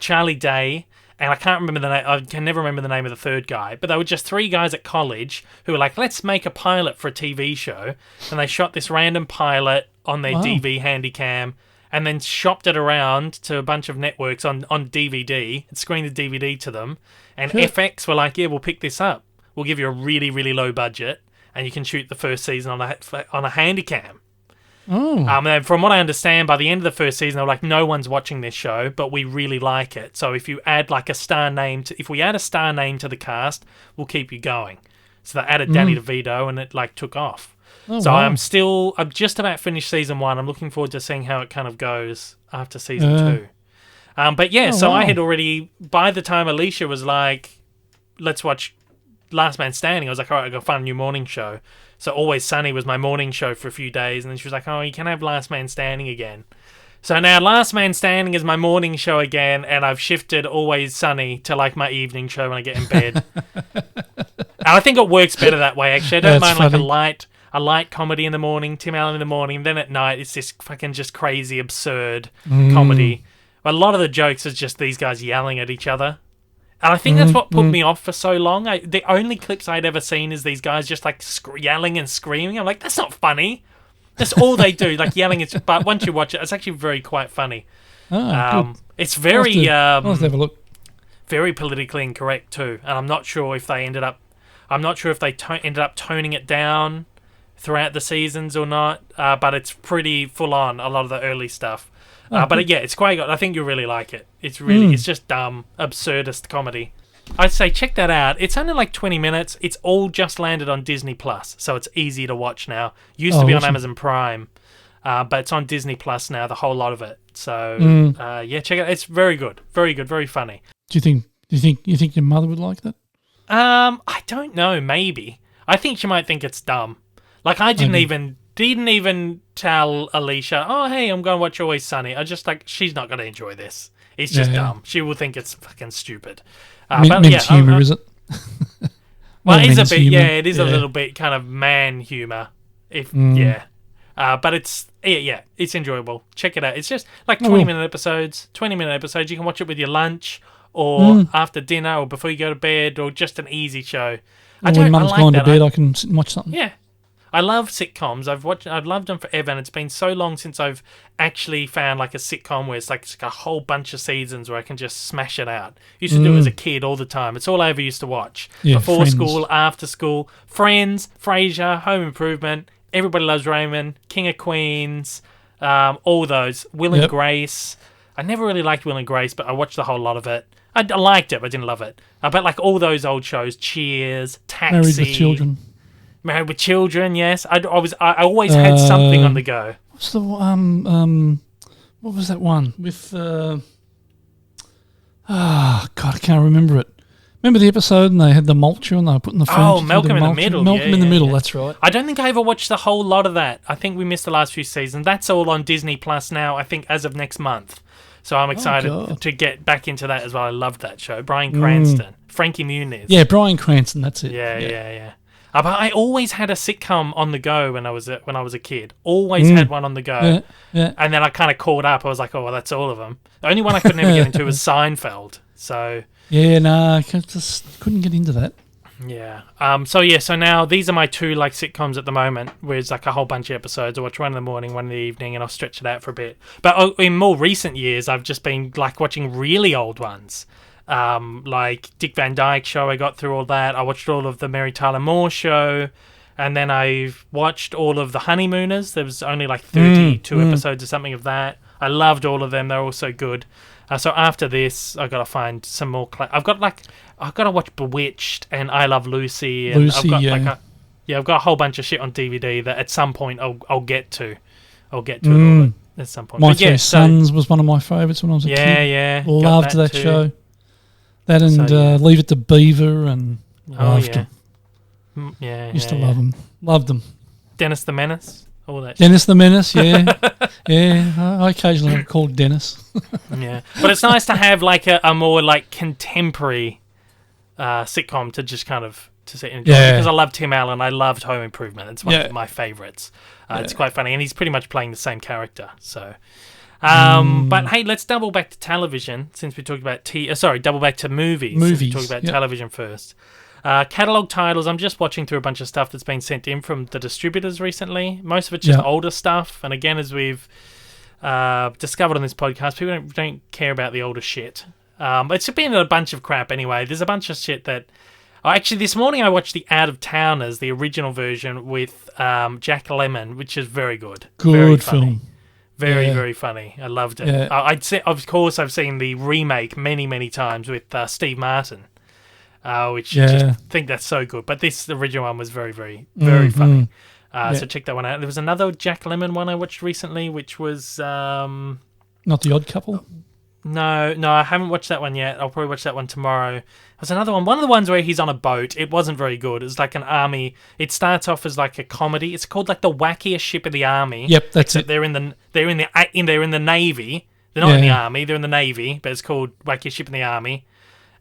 Charlie Day, and I can't remember the name. I can never remember the name of the third guy. But they were just 3 guys at college who were like, "Let's make a pilot for a TV show," and they shot this random pilot on their DV Handycam, and then shopped it around to a bunch of networks on DVD and screened the DVD to them. And FX were like, "Yeah, we'll pick this up. We'll give you a really, really low budget, and you can shoot the first season on a Handycam." And from what I understand, by the end of the first season, they were like, "No one's watching this show, but we really like it. So if you add like a star name if we add a star name to the cast, we'll keep you going." So they added Danny DeVito, and it like took off. I'm just about finished season 1. I'm looking forward to seeing how it kind of goes after season 2. I had already, by the time Alicia was like, "Let's watch Last Man Standing," I was like, "All right, I've got to find a new morning show." So Always Sunny was my morning show for a few days, and then she was like, "Oh, you can have Last Man Standing again." So now Last Man Standing is my morning show again, and I've shifted Always Sunny to like my evening show when I get in bed. And I think it works better that way, actually. I don't mind funny. Like a light comedy in the morning, Tim Allen in the morning, then at night it's this fucking just crazy, absurd comedy. A lot of the jokes is just these guys yelling at each other. And I think that's what put me off for so long. The only clips I'd ever seen is these guys just like yelling and screaming. I'm like, that's not funny. That's all they do, like yelling. But once you watch it, it's actually quite funny. It's very I'll have a look. Very politically incorrect too. And I'm not sure if they ended up toning it down throughout the seasons or not. But it's pretty full on, a lot of the early stuff. But it's quite good. I think you'll really like it. It's just dumb, absurdist comedy. I'd say check that out. It's only like 20 minutes. It's all just landed on Disney Plus, so it's easy to watch now. Used to be on Amazon Prime, but it's on Disney Plus now, the whole lot of it. So check it out. It's very good, very funny. Do you think your mother would like that? I don't know. Maybe. I think she might think it's dumb. Like I didn't even tell Alicia, "Oh, hey, I'm going to watch Always Sunny." I just like, she's not going to enjoy this. It's just dumb. She will think it's fucking stupid. Men's humour, is it? Well, it is a bit. Yeah, it is a little bit kind of man humour. But it's enjoyable. Check it out. It's just like 20-minute episodes. 20-minute episodes. You can watch it with your lunch or after dinner or before you go to bed, or just an easy show. When Mum's gone to bed, I can sit and watch something. Yeah. I love sitcoms. I've loved them forever, and it's been so long since I've actually found like a sitcom where it's like a whole bunch of seasons where I can just smash it out. Used to do it as a kid all the time. It's all I ever used to watch. Before Friends. School, after school, Friends, Frasier, Home Improvement, Everybody Loves Raymond, King of Queens, all those. Will and Grace. I never really liked Will and Grace, but I watched the whole lot of it. I liked it, but I didn't love it. But like all those old shows, Cheers, Taxi. Married with Children. Married with Children, yes. I always had something on the go. What's the what was that one with? God, I can't remember it. Remember the episode and they had the mulcher and they were putting the furniture Malcolm in the Middle. Malcolm in the Middle, that's right. I don't think I ever watched the whole lot of that. I think we missed the last few seasons. That's all on Disney Plus now, I think, as of next month. So I'm excited to get back into that as well. I loved that show. Bryan Cranston, Frankie Muniz. Yeah, Bryan Cranston, that's it. Yeah. But I always had a sitcom on the go when I was a kid. Always had one on the go. Yeah. And then I kind of caught up. I was like, oh, well, that's all of them. The only one I could never get into was Seinfeld. So yeah, no, I just couldn't get into that. Yeah. So now these are my 2 like sitcoms at the moment, where it's like a whole bunch of episodes. I watch one in the morning, one in the evening, and I'll stretch it out for a bit. But in more recent years, I've just been like watching really old ones. Like Dick Van Dyke Show, I got through all that. I watched all of the Mary Tyler Moore Show, and then I've watched all of the Honeymooners. There was only like 32 episodes or something of that. I loved all of them. They're all so good. So after this, I gotta find some more. I've gotta watch Bewitched and I Love Lucy. And Lucy, I've got a whole bunch of shit on DVD that at some point I'll get to. I'll get to it all at some point. My Three Sons was one of my favourites when I was a kid. Yeah. Loved that show. That and Leave It to Beaver and loved them. Used to love them. Loved them. Dennis the Menace. All that Dennis the Menace, yeah. I occasionally call Dennis. Yeah. But it's nice to have like a more like contemporary sitcom to just kind of to sit and enjoy. Because I love Tim Allen. I loved Home Improvement. It's one of my favourites. It's quite funny. And he's pretty much playing the same character. So but hey, let's double back to television since we talked about double back to movies. Since we talked about television first. Catalogue titles, I'm just watching through a bunch of stuff that's been sent in from the distributors recently. Most of it's just older stuff. And again, as we've discovered on this podcast, people don't care about the older shit. It's been a bunch of crap anyway. There's a bunch of shit that... actually, this morning I watched The Out of Towners, the original version with Jack Lemmon, which is very good. Good film. Very funny. I loved it. Yeah. Of course, I've seen the remake many, many times with Steve Martin. Which I just think that's so good. But this original one was very, very, very funny. So check that one out. There was another Jack Lemmon one I watched recently, which was... Not The Odd Couple? No, I haven't watched that one yet. I'll probably watch that one tomorrow. There's another one. One of the ones where he's on a boat. It wasn't very good. It was like an army. It starts off as like a comedy. It's called like The Wackiest Ship in the Army. Yep, that's it. They're in the Navy. They're not in the Army. They're in the Navy, but it's called Wackiest Ship in the Army.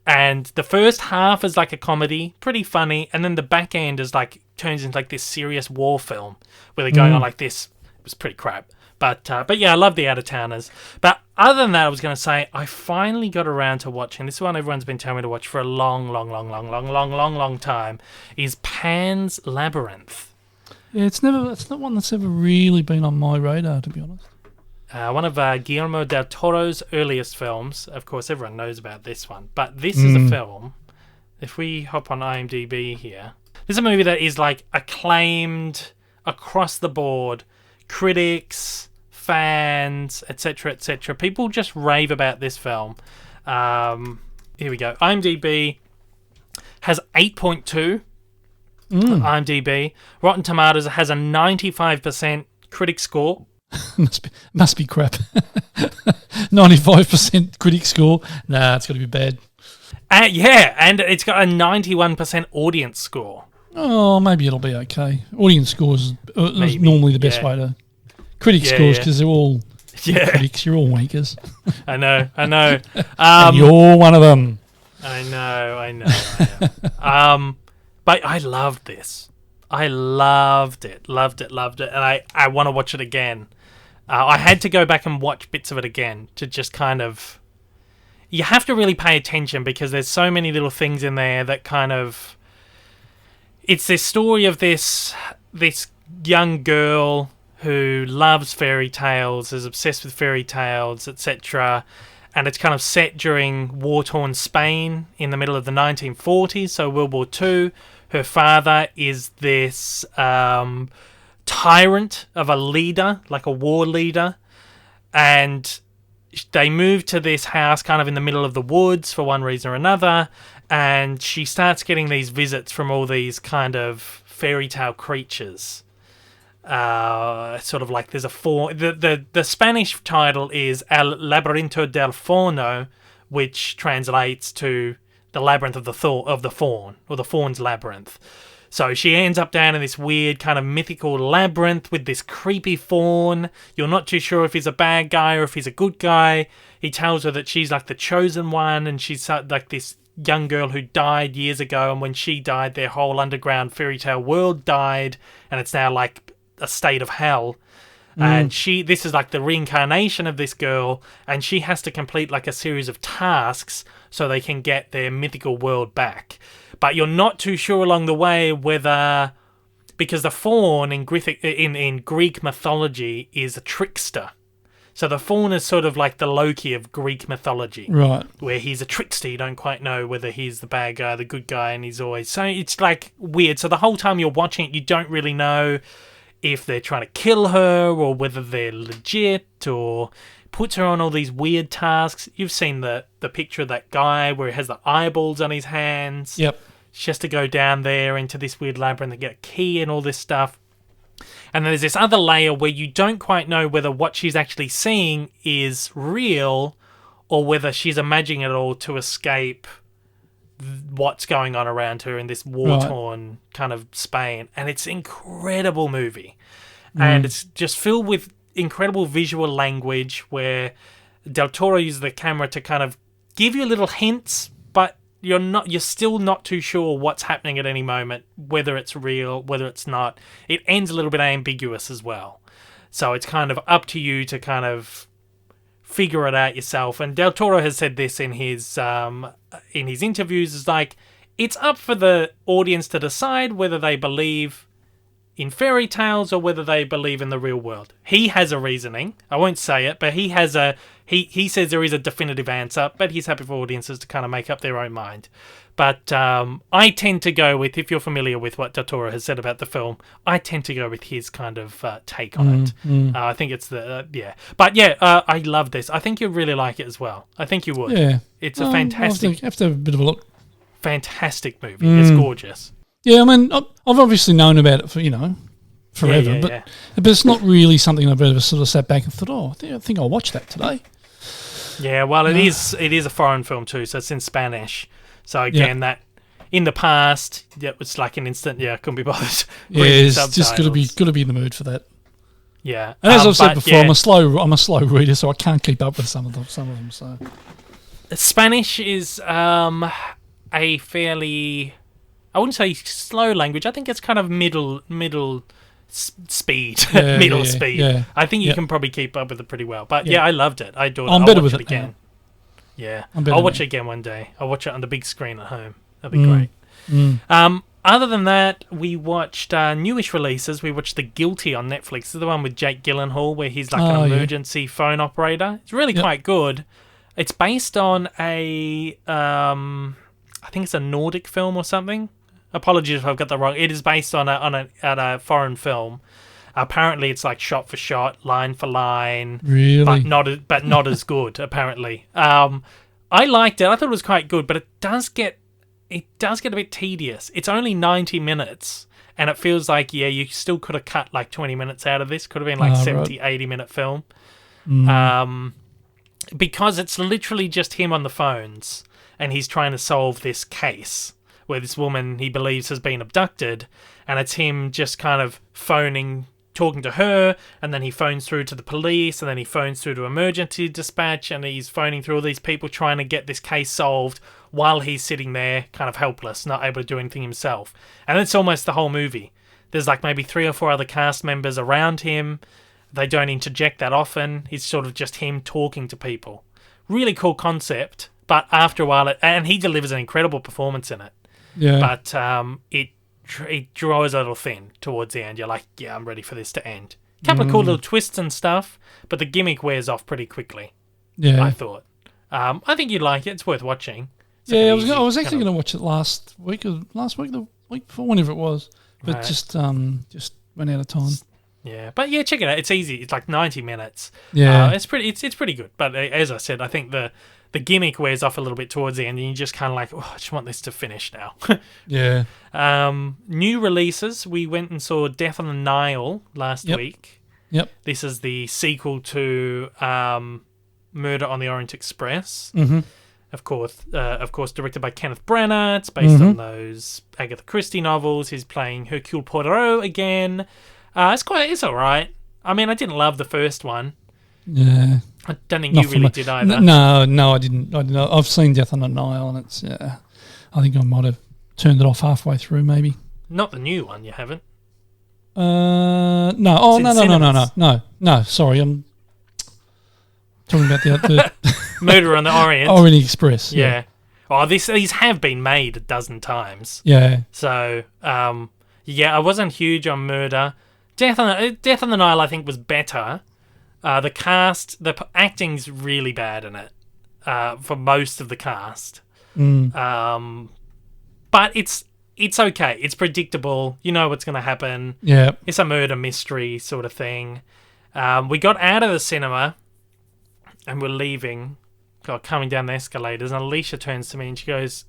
And the first half is like a comedy, pretty funny, and then the back end is like turns into like this serious war film where they're going on like this. It was pretty crap, but yeah, I love The Out of Towners. But other than that, I was going to say I finally got around to watching this one. Everyone's been telling me to watch for a long time. Is Pan's Labyrinth? Yeah, it's not one that's ever really been on my radar, to be honest. One of Guillermo del Toro's earliest films. Of course, everyone knows about this one. But this is a film, if we hop on IMDb here, this is a movie that is like acclaimed across the board. Critics, fans, etc., etc. People just rave about this film. Here we go. IMDb has 8.2 on IMDb. Rotten Tomatoes has a 95% critic score. must be crap. 95% critic score. Nah, it's got to be bad. And it's got a 91% audience score. Oh, maybe it'll be okay. Audience scores is normally the best way to... Critic scores, because they're all critics. You're all wankers. I know. And you're one of them. I know. But I loved this. I loved it. And I want to watch it again. I had to go back and watch bits of it again to just kind of... You have to really pay attention because there's so many little things in there that kind of... It's this story of this young girl who loves fairy tales, is obsessed with fairy tales, etc. And it's kind of set during war-torn Spain in the middle of the 1940s, so World War II. Her father is this tyrant of a leader, like a war leader. And they move to this house kind of in the middle of the woods for one reason or another. And she starts getting these visits from all these kind of fairy tale creatures. Sort of like there's the Spanish title is El Laberinto del Fauno, which translates to the labyrinth of the faun, or the faun's labyrinth. So she ends up down in this weird kind of mythical labyrinth with this creepy faun. You're not too sure if he's a bad guy or if he's a good guy. He tells her that she's like the chosen one, and she's like this young girl who died years ago, and when she died, their whole underground fairy tale world died, and it's now like a state of hell. And this is like the reincarnation of this girl, and she has to complete like a series of tasks so they can get their mythical world back. But you're not too sure along the way whether, because the faun in Greek mythology is a trickster. So the faun is sort of like the Loki of Greek mythology, right? Where he's a trickster. You don't quite know whether he's the bad guy, the good guy, and he's always... So it's like weird. So the whole time you're watching it, you don't really know if they're trying to kill her or whether they're legit, or puts her on all these weird tasks. You've seen the picture of that guy where he has the eyeballs on his hands. Yep. She has to go down there into this weird labyrinth and get a key and all this stuff. And then there's this other layer where you don't quite know whether what she's actually seeing is real or whether she's imagining it all to escape what's going on around her in this war-torn kind of Spain. And it's an incredible movie. And it's just filled with incredible visual language where Del Toro uses the camera to kind of give you little hints, but you're still not too sure what's happening at any moment, whether it's real, whether it's not. It ends a little bit ambiguous as well. So it's kind of up to you to kind of figure it out yourself. And Del Toro has said this in his interviews, is like, it's up for the audience to decide whether they believe in fairy tales or whether they believe in the real world. He has a reasoning. I won't say it, but he has he says there is a definitive answer, but he's happy for audiences to kind of make up their own mind. But I tend to go with, if you're familiar with what Del Toro has said about the film, I tend to go with his kind of take on it. I think it's yeah. But yeah, I love this. I think you'd really like it as well. I think you would. Yeah. It's a fantastic... I have to have a bit of a look. Fantastic movie. It's gorgeous. Yeah, I mean, I've obviously known about it for, forever, but it's not really something I've ever sort of sat back and thought, I think I'll watch that today. Yeah, well, it is a foreign film too, so it's in Spanish. So again, that in the past, it was like an instant, couldn't be bothered. Yeah, it's just got to be in the mood for that. Yeah, and as I've said before, I'm a slow reader, so I can't keep up with some of them. So Spanish is a fairly, I wouldn't say slow language. I think it's kind of middle speed, speed. Yeah. I think you can probably keep up with it pretty well. But I loved it. I adored it. I'm better with it again. Yeah, I'll watch it again one day. I'll watch it on the big screen at home. That'd be great. Other than that, we watched newish releases. We watched The Guilty on Netflix. This is the one with Jake Gyllenhaal, where he's like an emergency phone operator. It's really quite good. It's based on I think it's a Nordic film or something. Apologies if I've got that wrong. It is based on a foreign film. Apparently, it's like shot for shot, line for line. Really? But not as good, apparently. I liked it. I thought it was quite good, but it does get a bit tedious. It's only 90 minutes, and it feels like, you still could have cut like 20 minutes out of this. Could have been like 70, 80-minute film. Because it's literally just him on the phones, and he's trying to solve this case where this woman he believes has been abducted, and it's him just kind of talking to her, and then he phones through to the police, and then he phones through to emergency dispatch, and he's phoning through all these people trying to get this case solved while he's sitting there kind of helpless, not able to do anything himself. And it's almost the whole movie. There's like maybe 3 or 4 other cast members around him. They don't interject that often. It's sort of just him talking to people. Really cool concept, but after a while, and he delivers an incredible performance in it. Yeah. But it draws a little thin towards the end. You're like, I'm ready for this to end. A couple of cool little twists and stuff, but the gimmick wears off pretty quickly. Yeah. I thought. I think you'd like it. It's worth watching. I was actually going to watch it last week, the week before, whenever it was, but just ran out of time. Yeah, but check it out. It's easy. It's like 90 minutes. Yeah, it's pretty good. But as I said, I think the gimmick wears off a little bit towards the end, and you just kind of like, I just want this to finish now. Yeah. New releases. We went and saw Death on the Nile last week. Yep. This is the sequel to Murder on the Orient Express. Mm-hmm. Of course, directed by Kenneth Branagh. It's based on those Agatha Christie novels. He's playing Hercule Poirot again. It's all right. I mean, I didn't love the first one. Yeah. I don't think you really did either. No, I didn't. I've seen Death on the Nile, and it's I think I might have turned it off halfway through, maybe. Not the new one, you haven't? No. Oh, no. Sorry, I'm talking about the Murder on the Orient. Orient Express. Yeah. Oh, these have been made a dozen times. Yeah. So, I wasn't huge on Murder. Death on the Nile, I think, was better. The cast, the acting's really bad in it for most of the cast. But it's it's okay. It's predictable. You know what's going to happen. Yeah. It's a murder mystery sort of thing. We got out of the cinema and we're leaving, coming down the escalators, and Alicia turns to me and she goes,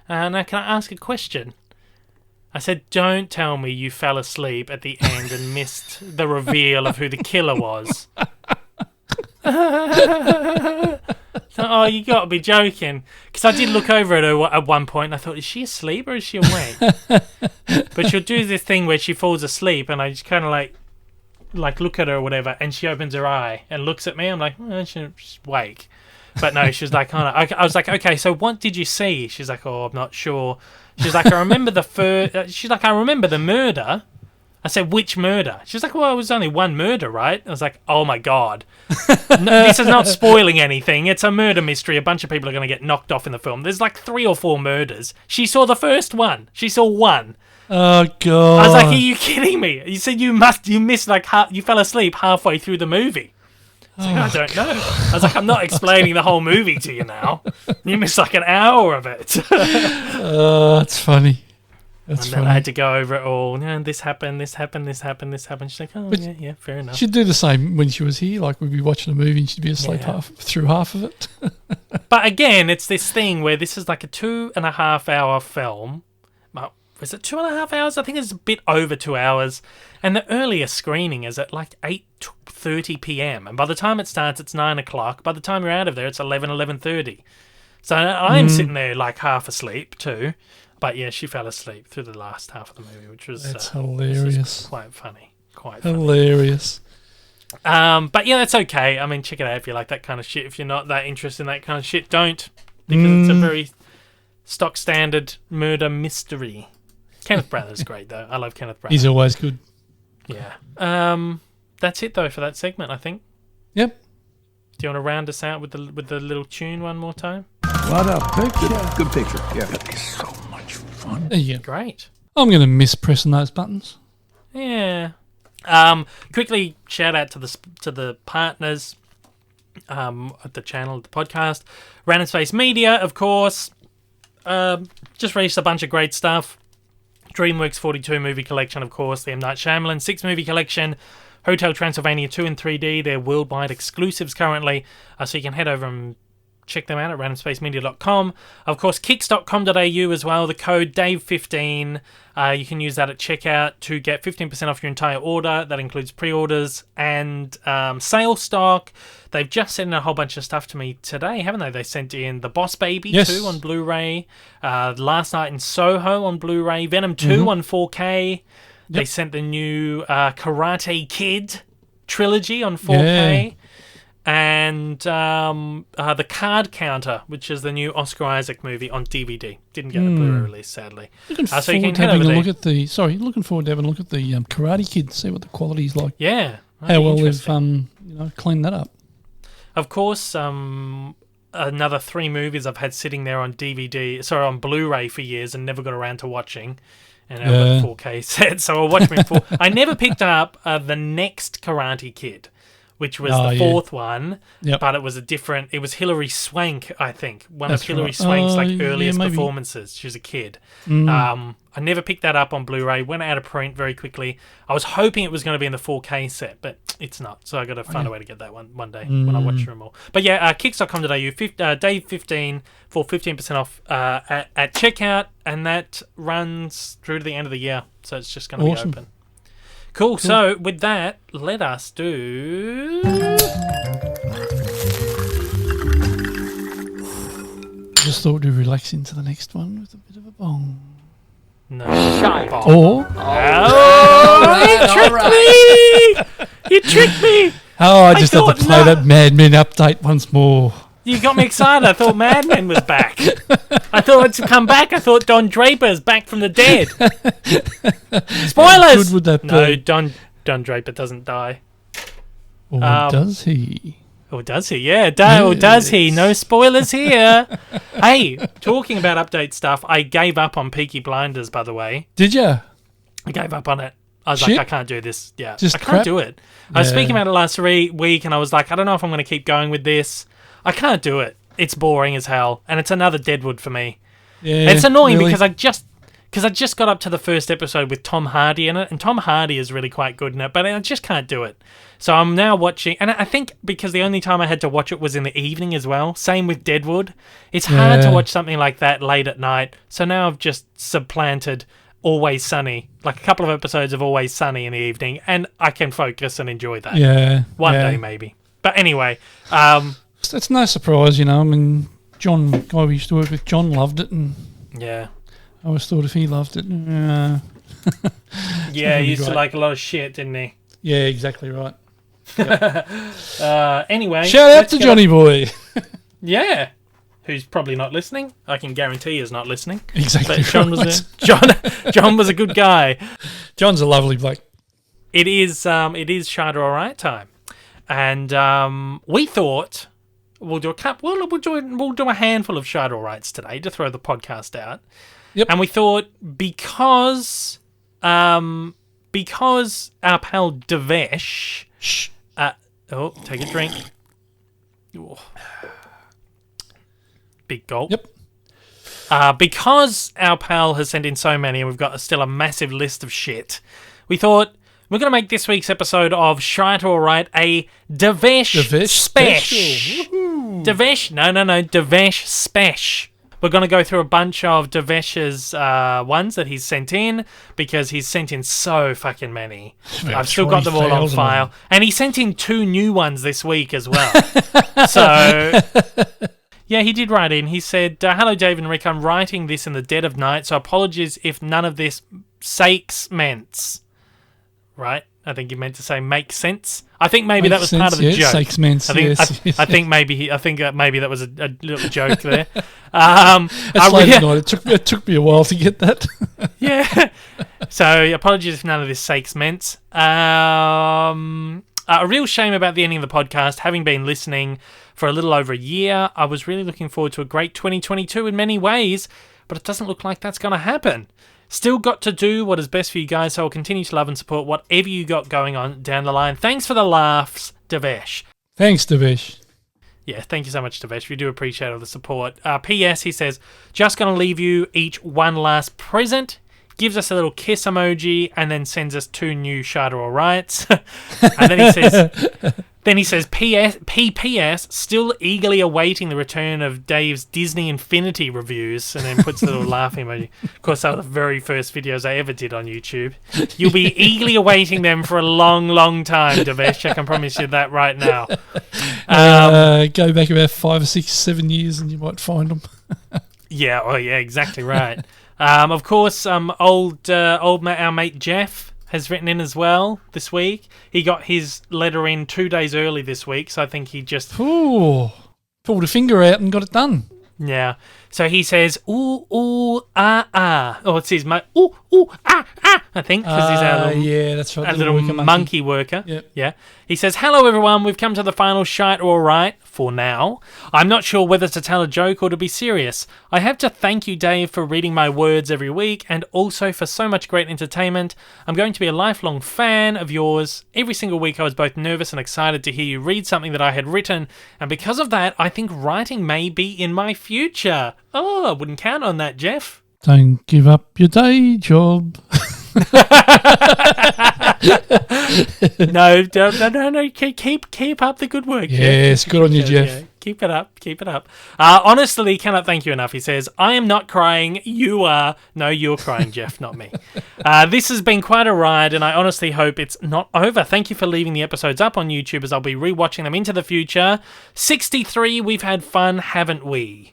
now can I ask a question? I said, don't tell me you fell asleep at the end and missed the reveal of who the killer was. Oh, you got to be joking. Because I did look over at her at one point and I thought, is she asleep or is she awake? But she'll do this thing where she falls asleep and I just kind of like look at her or whatever, and she opens her eye and looks at me. I'm like, she's awake. But no, she was like, oh, no. I was like, okay, so what did you see? She's like, oh, I'm not sure. She's like, I remember she's like, I remember the murder. I said, which murder? She's like, well, it was only one murder, right? I was like, oh my God. No, this is not spoiling anything. It's a murder mystery. A bunch of people are going to get knocked off in the film. There's like 3 or 4 murders. She saw the first one. She saw one. Oh God. I was like, are you kidding me? You said you missed like you fell asleep halfway through the movie. I was like, I don't know. I was like, I'm not explaining the whole movie to you now. You missed like an hour of it. That's funny. That's and funny. then I had to go over it all. Yeah, this happened, this happened, this happened, this happened. She's like, oh, But yeah, fair enough. She'd do the same when she was here. Like, we'd be watching a movie and she'd be asleep through half of it. But again, it's this thing where this is like a 2.5 hour film. Well, is it 2.5 hours? I think it's a bit over 2 hours. And the earliest screening is at like 8:30 p.m. And by the time it starts, it's 9 o'clock. By the time you're out of there, it's 11:30. So I'm sitting there like half asleep too. But yeah, she fell asleep through the last half of the movie, which was That's hilarious. quite funny. Quite funny. Hilarious. But yeah, that's okay. I mean, check it out if you like that kind of shit. If you're not that interested in that kind of shit, don't. Because it's a very stock standard murder mystery. Kenneth Branagh's great though. I love Kenneth Branagh. He's always good. Yeah. That's it though for that segment, I think. Yep. Do you want to round us out with the little tune one more time? What a picture. Good picture. Yeah. That'd be so much fun. There you go. Great. I'm going to miss pressing those buttons. Yeah. Quickly shout out to the partners at the channel, the podcast. Random Space Media, of course. Just released a bunch of great stuff. DreamWorks 42 movie collection, of course. The M. Night Shyamalan 6 movie collection. Hotel Transylvania 2 in 3D. They're worldwide exclusives currently. So you can head over and check them out at randomspacemedia.com. Of course, kicks.com.au as well. The code DAVE15. You can use that at checkout to get 15% off your entire order. That includes pre-orders and sale stock. They've just sent in a whole bunch of stuff to me today, haven't they? They sent in The Boss Baby 2 on Blu-ray. Last Night in Soho on Blu-ray. Venom 2 on 4K. Yep. They sent the new Karate Kid trilogy on 4K. Yeah. And The Card Counter, which is the new Oscar Isaac movie on DVD. Didn't get a Blu-ray release, sadly. Looking forward to having a look at the Karate Kid, see what the quality's like. Yeah. How well they've cleaned that up. Of course, another 3 movies I've had sitting there on on Blu-ray for years and never got around to watching. And I've got a 4K set, so I'll watch them in 4. I never picked up the next Karate Kid, which was the 4th one, but it was Hilary Swank, I think. One of Hilary Swank's earliest performances. She was a kid. I never picked that up on Blu-ray, went out of print very quickly. I was hoping it was going to be in the 4K set, but it's not. So I got to find a way to get that one day when I watch them all. But yeah, kicks.com.au, Dave15 for 15% off at checkout, and that runs through to the end of the year. So it's just going to be open. Cool. So with that, let us do. Just thought we'd relax into the next one with a bit of a bong. No. Or. You tricked me! You tricked me! Oh, I just had to play that Mad Men update once more. You got me excited. I thought Mad Men was back. I thought it's come back. I thought Don Draper's back from the dead. Spoilers! How good would that be? No, Don Draper doesn't die. Or does he? Or does he? Yeah, or does he? No spoilers here. Hey, talking about update stuff, I gave up on Peaky Blinders, by the way. Did you? I gave up on it. I was like, I can't do this. Yeah, just I can't do it. I was speaking about it last week, and I was like, I don't know if I'm going to keep going with this. I can't do it. It's boring as hell, and it's another Deadwood for me. Yeah, it's annoying because I just because I just got up to the first episode with Tom Hardy in it, and Tom Hardy is really quite good in it, but I just can't do it. So I'm now watching, and I think because the only time I had to watch it was in the evening as well. Same with Deadwood. It's hard to watch something like that late at night. So now I've just supplanted Always Sunny, like a couple of episodes of Always Sunny in the evening, and I can focus and enjoy that. Yeah. One day maybe. But anyway, it's no surprise, you know. I mean, John, the guy we used to work with, John loved it, and yeah. I always thought if he loved it, yeah, he used to like a lot of shit, didn't he? Yeah, exactly right. Anyway, shout out to Johnny Boy. Yeah, who's probably not listening. I can guarantee he's not listening. Exactly. But John was a good guy. John's a lovely bloke. It is Shite Or Alright time, and we thought we'll do a handful of Shite Or Alrights today to throw the podcast out. Yep. And we thought because our pal Devesh. Take a drink. Ooh. Big gulp. Yep. Because our pal has sent in so many and we've got still a massive list of shit, we thought we're going to make this week's episode of Shite Or Alright a Devesh special. Devesh? No. Devesh Spesh. We're going to go through a bunch of Devesh's ones that he's sent in because he's sent in so fucking many. I've still got them all on file. And he sent in 2 new ones this week as well. So, yeah, he did write in. He said, hello, Dave and Rick. I'm writing this in the dead of night, so apologies if none of this sakes ments. Right? I think he meant to say make sense. I think maybe that was part of the joke. Sakes ments, I think maybe that was a little joke there. It's late at night. It took me a while to get that. Yeah. So apologies if none of this sakes ments. A real shame about the ending of the podcast. Having been listening for a little over a year, I was really looking forward to a great 2022 in many ways, but it doesn't look like that's going to happen. Still got to do what is best for you guys, so I'll continue to love and support whatever you got going on down the line. Thanks for the laughs, Devesh. Thanks, Devesh. Yeah, thank you so much, Devesh. We do appreciate all the support. P.S. He says, just going to leave you each one last present. Gives us a little kiss emoji and then sends us 2 new Shite Or Alrights. And then he says, P.P.S. still eagerly awaiting the return of Dave's Disney Infinity reviews, and then puts a little laughing emoji. Of course, they were the very first videos I ever did on YouTube. You'll be eagerly awaiting them for a long, long time, Devesh. I can promise you that right now. Go back about 5 or 6, 7 years and you might find them. Yeah, exactly right. Of course, our mate Jeff has written in as well this week. He got his letter in 2 days early this week, so I think he just pulled a finger out and got it done. Yeah. So he says, ooh, ah. Oh, it says, ooh, ah, I think, because he's our little, that's right, a little monkey worker. Yep. Yeah. He says, hello, everyone. We've come to the final Shite Or Alright for now. I'm not sure whether to tell a joke or to be serious. I have to thank you, Dave, for reading my words every week and also for so much great entertainment. I'm going to be a lifelong fan of yours. Every single week I was both nervous and excited to hear you read something that I had written, and because of that, I think writing may be in my future. Oh, I wouldn't count on that, Jeff. Don't give up your day job. No. Keep up the good work. Yes, good on you, Jeff. Yeah, keep it up. Honestly, cannot thank you enough. He says, I am not crying. You are. No, you're crying, Jeff, not me. This has been quite a ride, and I honestly hope it's not over. Thank you for leaving the episodes up on YouTube, as I'll be rewatching them into the future. 63, we've had fun, haven't we?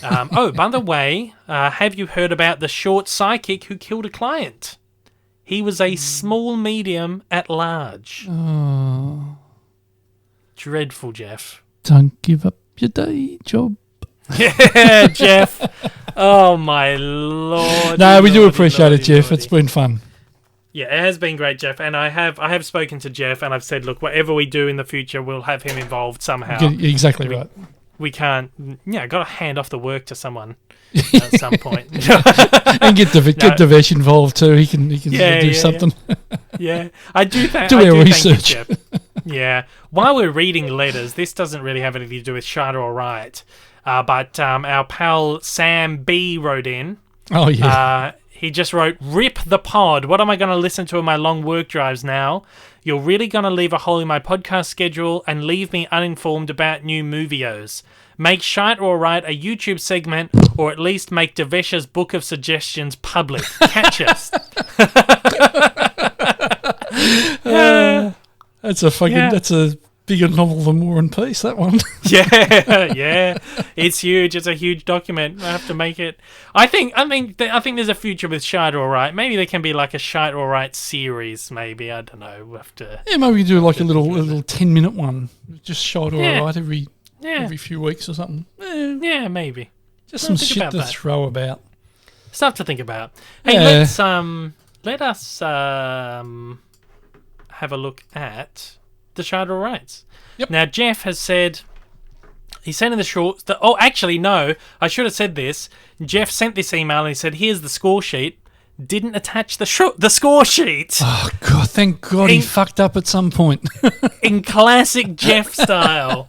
By the way, have you heard about the short psychic who killed a client? He was a small medium at large. Oh. Dreadful, Jeff. Don't give up your day job. Yeah, Jeff. Oh, my Lord. No, we do appreciate it, Jeff. It's been fun. Yeah, it has been great, Jeff. And I have spoken to Jeff, and I've said, look, whatever we do in the future, we'll have him involved somehow. Exactly right. We can't. Yeah, got to hand off the work to someone at some point. And get Devesh involved too. He can do something. Yeah, I do that. Do our research. Thank you, Jeff. Yeah. While we're reading letters, this doesn't really have anything to do with Shite Or Alright, but our pal Sam B wrote in. Oh yeah. He just wrote, "Rip the pod. What am I going to listen to in my long work drives now? You're really going to leave a hole in my podcast schedule and leave me uninformed about new movios. Make Shite Or Alright a YouTube segment, or at least make Devesh's book of suggestions public. Catch us." That's a fucking. Yeah. That's a bigger novel than War and Peace. That one. Yeah. It's huge. It's a huge document. I have to make it. I think there's a future with Shite Or Alright. Maybe there can be like a Shite Or Alright series. Maybe, I don't know. We'll have to. Yeah, maybe we do like a little 10-minute one. Just Shite Or Alright every few weeks or something. Yeah, maybe. Just some think shit about to that. throw about. Stuff to think about. Hey, Yeah. let us have a look at the Shite Or Alrights. Yep. Now, Jeff has said he sent in the shorts. Oh, actually, no. I should have said this. Jeff sent this email and he said, "Here's the score sheet." Didn't attach the score sheet. Oh God! Thank God he fucked up at some point. In classic Jeff style.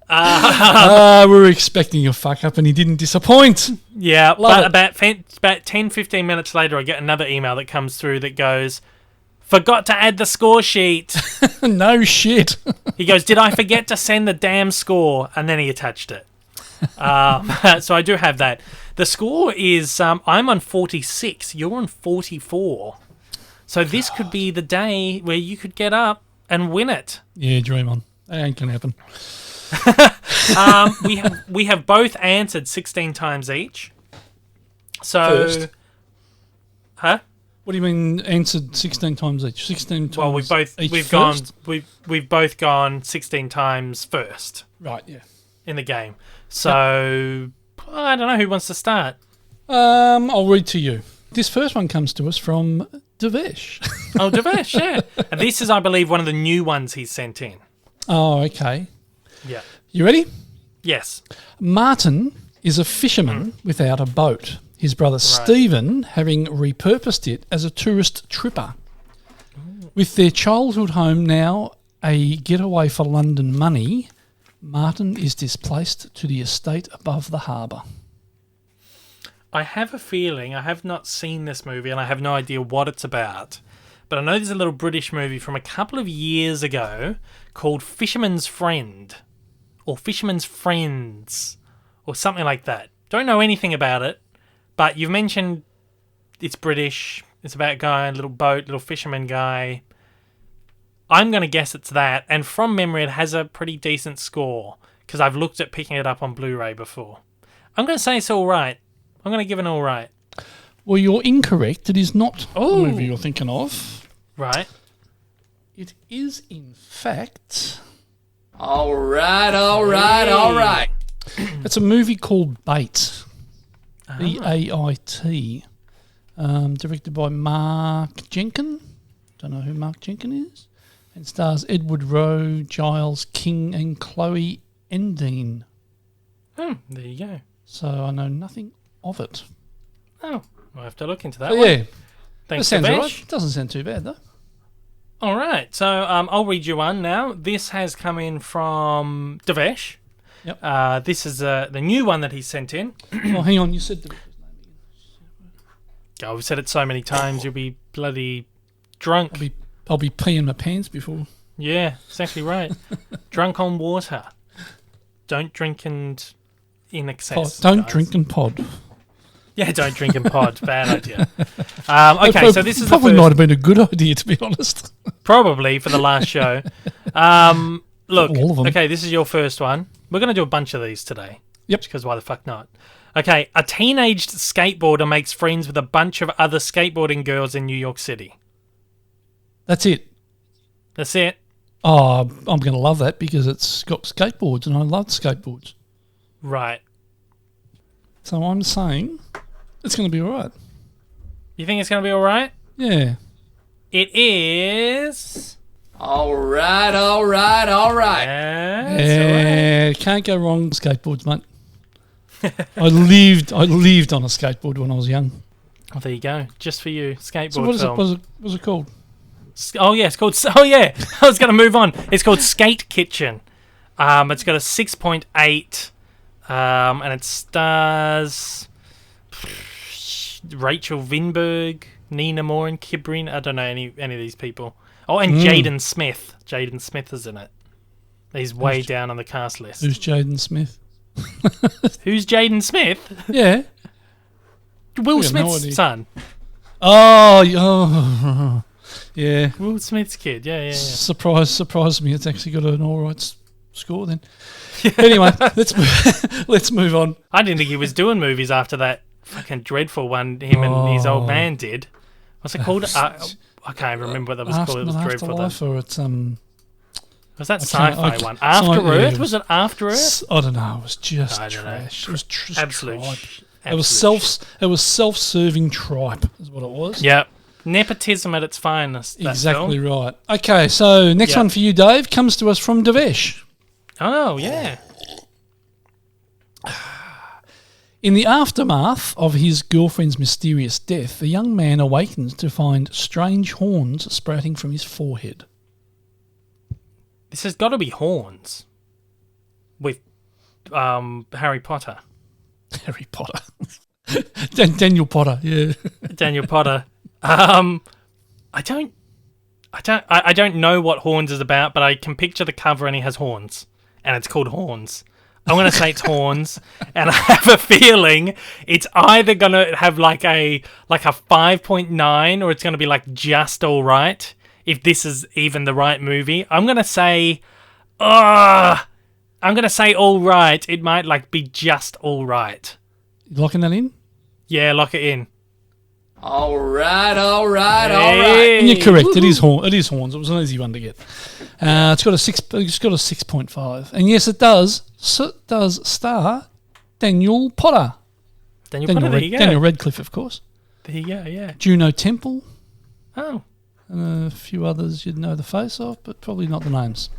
We were expecting a fuck up and he didn't disappoint. Yeah, Love but it. about 10, 15 minutes later, I get another email that comes through that goes, "Forgot to add the score sheet." No shit. He goes, "Did I forget to send the damn score?" And then he attached it. So I do have that. The score is, I'm on 46. You're on 44. So this could be the day where you could get up and win it. Yeah, dream on. That ain't gonna happen. We have both answered 16 times each. So, First? huh? What do you mean answered 16 times each? 16 times. Well, we've both gone 16 times first Right. Yeah. in the game. So I don't know who wants to start. I'll read to you. This first one comes to us from Devesh. Oh, Devesh, yeah. And this is, I believe, one of the new ones he's sent in. Oh, okay. Yeah. You ready? Yes. Martin is a fisherman without a boat. His brother Stephen having repurposed it as a tourist tripper. With their childhood home now a getaway for London money, Martin is displaced to the estate above the harbour. I have a feeling, I have not seen this movie and I have no idea what it's about, but I know there's a little British movie from a couple of years ago called Fisherman's Friend, or Fisherman's Friends, or something like that. Don't know anything about it, but you've mentioned it's British, it's about a guy, a little boat, little fisherman guy. I'm going to guess it's that, and from memory it has a pretty decent score, because I've looked at picking it up on Blu-ray before. I'm going to say it's alright. I'm going to give it an alright. Well, you're incorrect. It is not the Oh. movie you're thinking of. Right. It is, in fact... All right. It's a movie called Bait. B-A-I-T. Directed by Mark Jenkin. Don't know who Mark Jenkin is. And stars Edward Rowe, Giles King and Chloe Endine. There you go. So I know nothing of it. Oh, we'll have to look into that But one. yeah, that Thanks, sounds Devesh. alright. Doesn't sound too bad, though. All right, so I'll read you one now. This has come in from Devesh. Yep. This is the new one that he sent in. Oh, hang on. You said the... Oh, we've said it so many times, you'll be bloody drunk. I'll be peeing my pants before. Yeah, exactly right. Drunk on water. Don't drink and in excess. Don't guys. drink and pod. Yeah, don't drink and pod. Bad idea. Okay, so this is probably the might first, have been a good idea, to be honest. probably for the last show. Look, All of 'em. okay, this is your first one. We're going to do a bunch of these today. Yep. Because why the fuck not? Okay, a teenaged skateboarder makes friends with a bunch of other skateboarding girls in New York City. That's it. That's it. Oh, I'm going to love that because it's got skateboards and I love skateboards. Right. So I'm saying it's going to be all right. You think it's going to be all right? Yeah. It is... All right. Yes, Yeah, can't go wrong with skateboards, mate. I lived on a skateboard when I was young. Oh, there you go. Just for you. Skateboard So what is it? film. What's it called? Oh, yeah, it's called... Oh, yeah. I was going to move on. It's called Skate Kitchen. It's got a 6.8, and it stars Rachel Vinberg, Nina Moore, and Kibrin. I don't know any of these people. Oh, and Jaden Smith. Jaden Smith is in it. He's way down on the cast list. Who's Jaden Smith? Who's Jaden Smith? Yeah. Will I got no Smith's idea. son. Oh, yeah. Will Smith's kid. Yeah. Surprised me. It's actually got an all right score then. Anyway, let's move on. I didn't think he was doing movies after that fucking dreadful one him and his old man did. What's it called? I can't remember what that was called. It was dreadful. Afterlife, or it's Was that sci-fi one? After Earth? Was it After Earth? I don't know. It was just I don't know. trash. It was just Absolute. tripe. It was self-serving tripe, is what it was. Yep. Nepotism at its finest. That Exactly film. right. Okay, so next one for you, Dave, comes to us from Devesh. Oh, yeah. In the aftermath of his girlfriend's mysterious death, the young man awakens to find strange horns sprouting from his forehead. This has got to be Horns with Harry Potter. Harry Potter. Daniel Potter, yeah. Daniel Potter. I don't know what Horns is about, but I can picture the cover and he has horns, and it's called Horns. I'm going to say it's Horns, and I have a feeling it's either going to have like a 5.9 or it's going to be like just all right, if this is even the right movie. I'm going to say all right. It might like be just all right. You locking that in? Yeah, lock it in. All right. Hey. And you're correct. It is Horns. It was an easy one to get. It's got a 6.5, and yes, it does. So it does star Daniel Potter. Daniel Potter, there you go. Daniel Radcliffe, of course. There you go, yeah. Juno Temple, Oh. and a few others you'd know the face of, but probably not the names.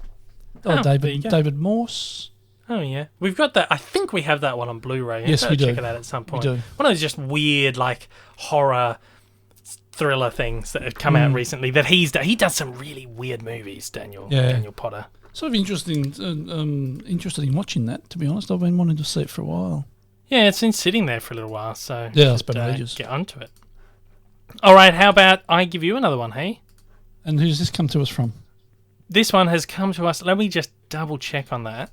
Oh, there you go. David Morse. Oh, yeah. We've got that. I think we have that one on Blu-ray. Yes, we do. Check it out at some point. We do. One of those just weird, like, horror thriller things that have come out recently that he does some really weird movies, Daniel Potter. Sort of interested in watching that, to be honest. I've been wanting to see it for a while. Yeah, it's been sitting there for a little while, so Yeah, it's been ages. get onto it. All right, how about I give you another one, hey? And who's this come to us from? This one has come to us. Let me just double check on that.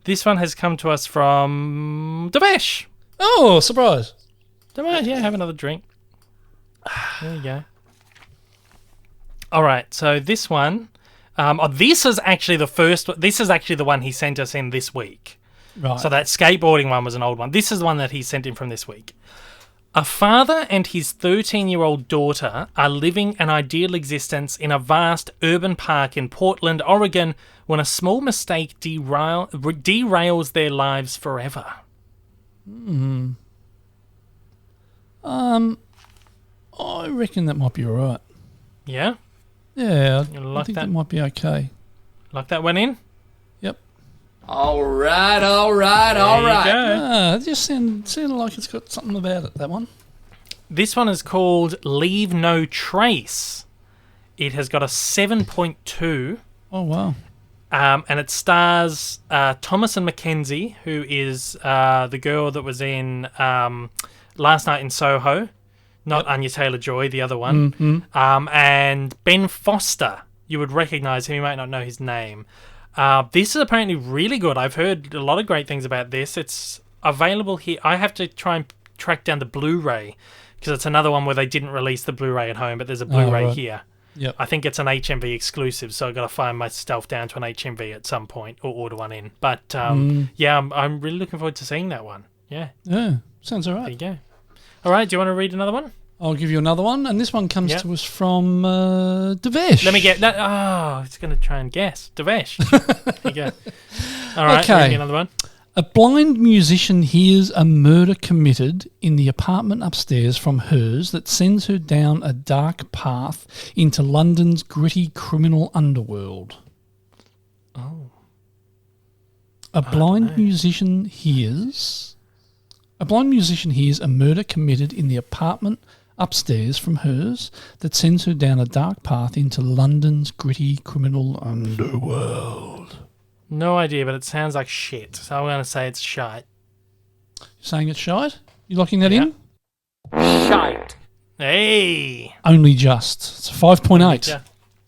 This one has come to us from Devesh. Oh, surprise. Devesh, yeah, have another drink. There you go. All right, so this one, this is actually the first. This is actually the one he sent us in this week. Right. So that skateboarding one was an old one. This is the one that he sent in from this week. A father and his 13-year-old daughter are living an ideal existence in a vast urban park in Portland, Oregon, when a small mistake derails their lives forever. I reckon that might be all right. Yeah? Yeah, I like think that? that might be okay. Like that one in? Yep. All right. There you go. It just sounded like it's got something about it, that one. This one is called Leave No Trace. It has got a 7.2. Oh, wow. And it stars Thomasin McKenzie, who is the girl that was in Last Night in Soho. Not Anya Taylor-Joy, the other one. Mm-hmm. And Ben Foster. You would recognise him. You might not know his name. This is apparently really good. I've heard a lot of great things about this. It's available here. I have to try and track down the Blu-ray because it's another one where they didn't release the Blu-ray at home, but there's a Blu-ray here. Yep. I think it's an HMV exclusive, so I've got to find myself down to an HMV at some point or order one in. But yeah, I'm really looking forward to seeing that one. Yeah. Yeah, sounds all There you right. go. All right, do you want to read another one? I'll give you another one, and this one comes to us from Devesh. Let me get that. Oh, it's going to try and guess. Devesh. There you go. All right, Okay. read me another one. A blind musician hears a murder committed in the apartment upstairs from hers that sends her down a dark path into London's gritty criminal underworld. Oh. A blind musician hears a murder committed in the apartment upstairs from hers that sends her down a dark path into London's gritty criminal underworld. No idea, but it sounds like shit. So I'm going to say it's shite. Saying it's shite? You locking that in? Shite. Hey. Only just. It's a 5.8.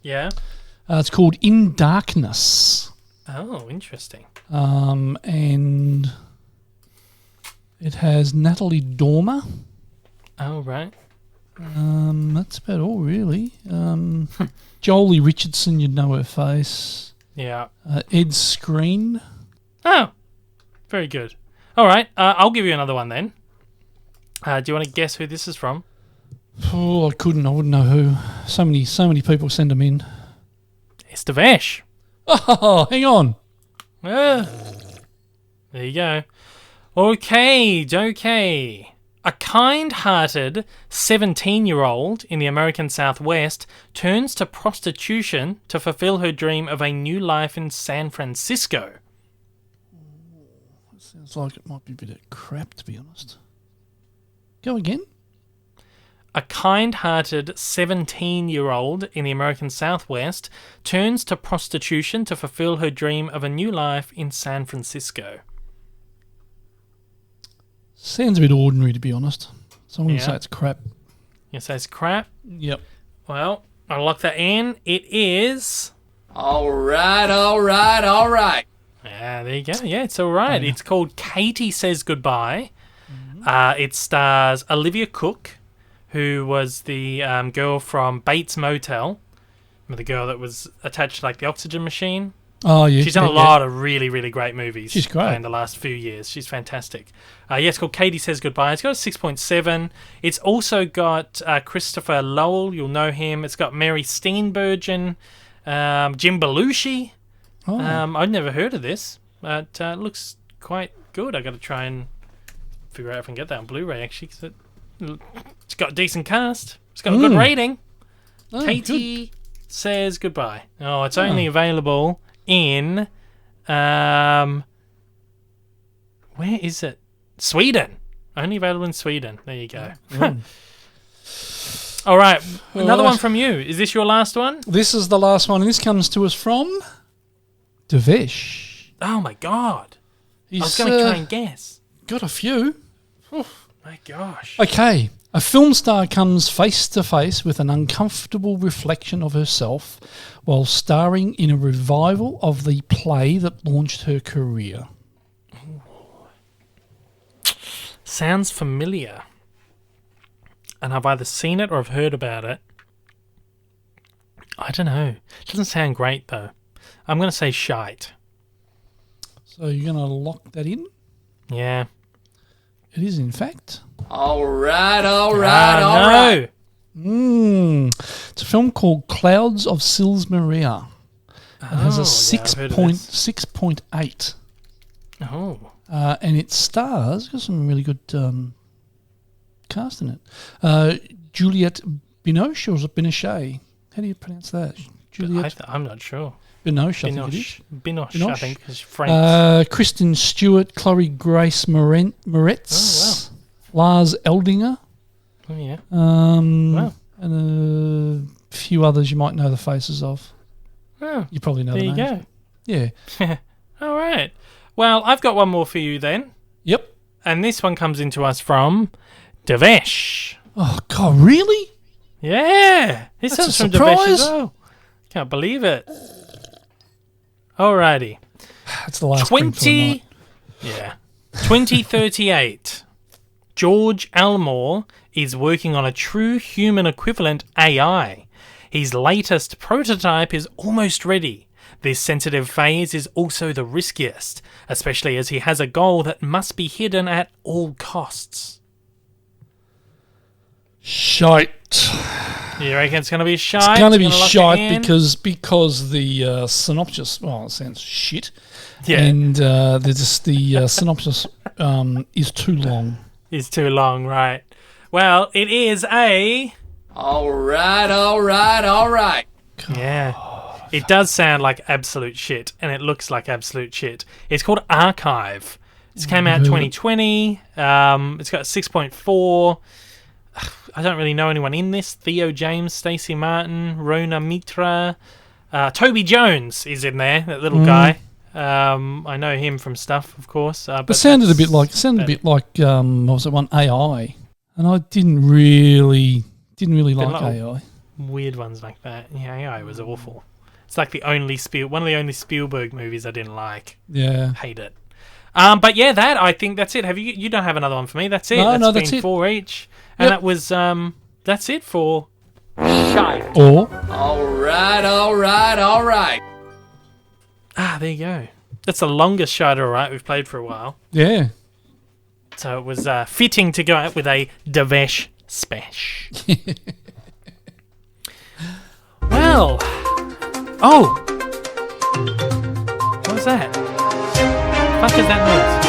Yeah. It's called In Darkness. Oh, interesting. And it has Natalie Dormer. Oh, right. That's about all, really. Jolie Richardson, you'd know her face. Yeah. Ed Skrein. Oh, very good. All right, I'll give you another one then. Do you want to guess who this is from? Oh, I couldn't. I wouldn't know who. So many people send them in. It's Devesh. Oh, hang on. There you go. Okay. A kind-hearted 17-year-old in the American Southwest turns to prostitution to fulfill her dream of a new life in San Francisco. Sounds like it might be a bit of crap, to be honest. Go again. A kind-hearted 17-year-old in the American Southwest turns to prostitution to fulfill her dream of a new life in San Francisco. Sounds a bit ordinary, to be honest. So I'm going to say it's crap. You say it's crap? Yep. Well, I'll lock that in. It is... Alright. Yeah, there you go. Yeah, it's all right. It's called Katie Says Goodbye. It stars Olivia Cook, who was the girl from Bates Motel. Remember the girl that was attached to like the oxygen machine? Oh, yeah. She's done a lot of really, really great movies. She's great. In the last few years. She's fantastic. It's called Katie Says Goodbye. It's got a 6.7. It's also got Christopher Lowell. You'll know him. It's got Mary Steenburgen, Jim Belushi. Oh. I'd never heard of this, but it looks quite good. I got to try and figure out if I can get that on Blu-ray, actually, because it's got a decent cast. It's got a good rating. Oh, Katie Says Goodbye. Oh, it's only available in where is it? Sweden. Only available in Sweden. There you go. All right, another one from you. Is this your last one? This is the last one, and this comes to us from Devesh. Oh my god! He's I was going to try and guess. got a few. My gosh. Okay. A film star comes face to face with an uncomfortable reflection of herself while starring in a revival of the play that launched her career. Sounds familiar. And I've either seen it or I've heard about it. I don't know. It doesn't sound great, though. I'm going to say Shite. So you're going to lock that in? Yeah. It is, in fact. Alright. No. It's a film called Clouds of Sils Maria. It has a I've heard of this. 6.8. Oh. And it stars, got some really good cast in it. Juliette Binoche, or is it Binoche? How do you pronounce that? Juliette I'm not sure. Binoche, I think it is. Binoche, I think, is French. Kristen Stewart, Chloe Grace Moretz, Lars Eldinger, Oh, yeah. and a few others you might know the faces of. Oh, You probably know there the you names. go. Yeah. All right. Well, I've got one more for you then. Yep. And this one comes into us from Devesh. Oh, God, really? Yeah. This That's comes a from Devesh surprise. as well. Can't believe it. Alrighty. That's the last drink for the night. 2038. George Elmore is working on a true human equivalent AI. His latest prototype is almost ready. This sensitive phase is also the riskiest, especially as he has a goal that must be hidden at all costs. Shite. You reckon it's going to be shite? It's going to be Gonna lock it shite in? because the synopsis, well, it sounds shit. Yeah. And the synopsis is too long. It's too long, right? Well, it is a... Alright. Yeah. It does sound like absolute shit, and it looks like absolute shit. It's called Archive. This came out 2020. It's got 6.4. I don't really know anyone in this. Theo James, Stacey Martin, Rona Mitra. Toby Jones is in there, that little guy. I know him from stuff, of course. But it sounded a bit like what was it one AI? and I didn't really like little- AI. Weird ones like that. Yeah, AI was awful. It's like one of the only Spielberg movies I didn't like. Yeah. Hate it. But yeah, I think that's it. Have you don't have another one for me? That's it. No, That's that's it. 4 each. And Yep. that was that's it for Shite. Or Alright, alright, alright. there you go. That's the longest Shite Or Alright we've played for a while. yeah. So it was fitting to go out with a Devesh Spesh. Well, what was that? Fuck is that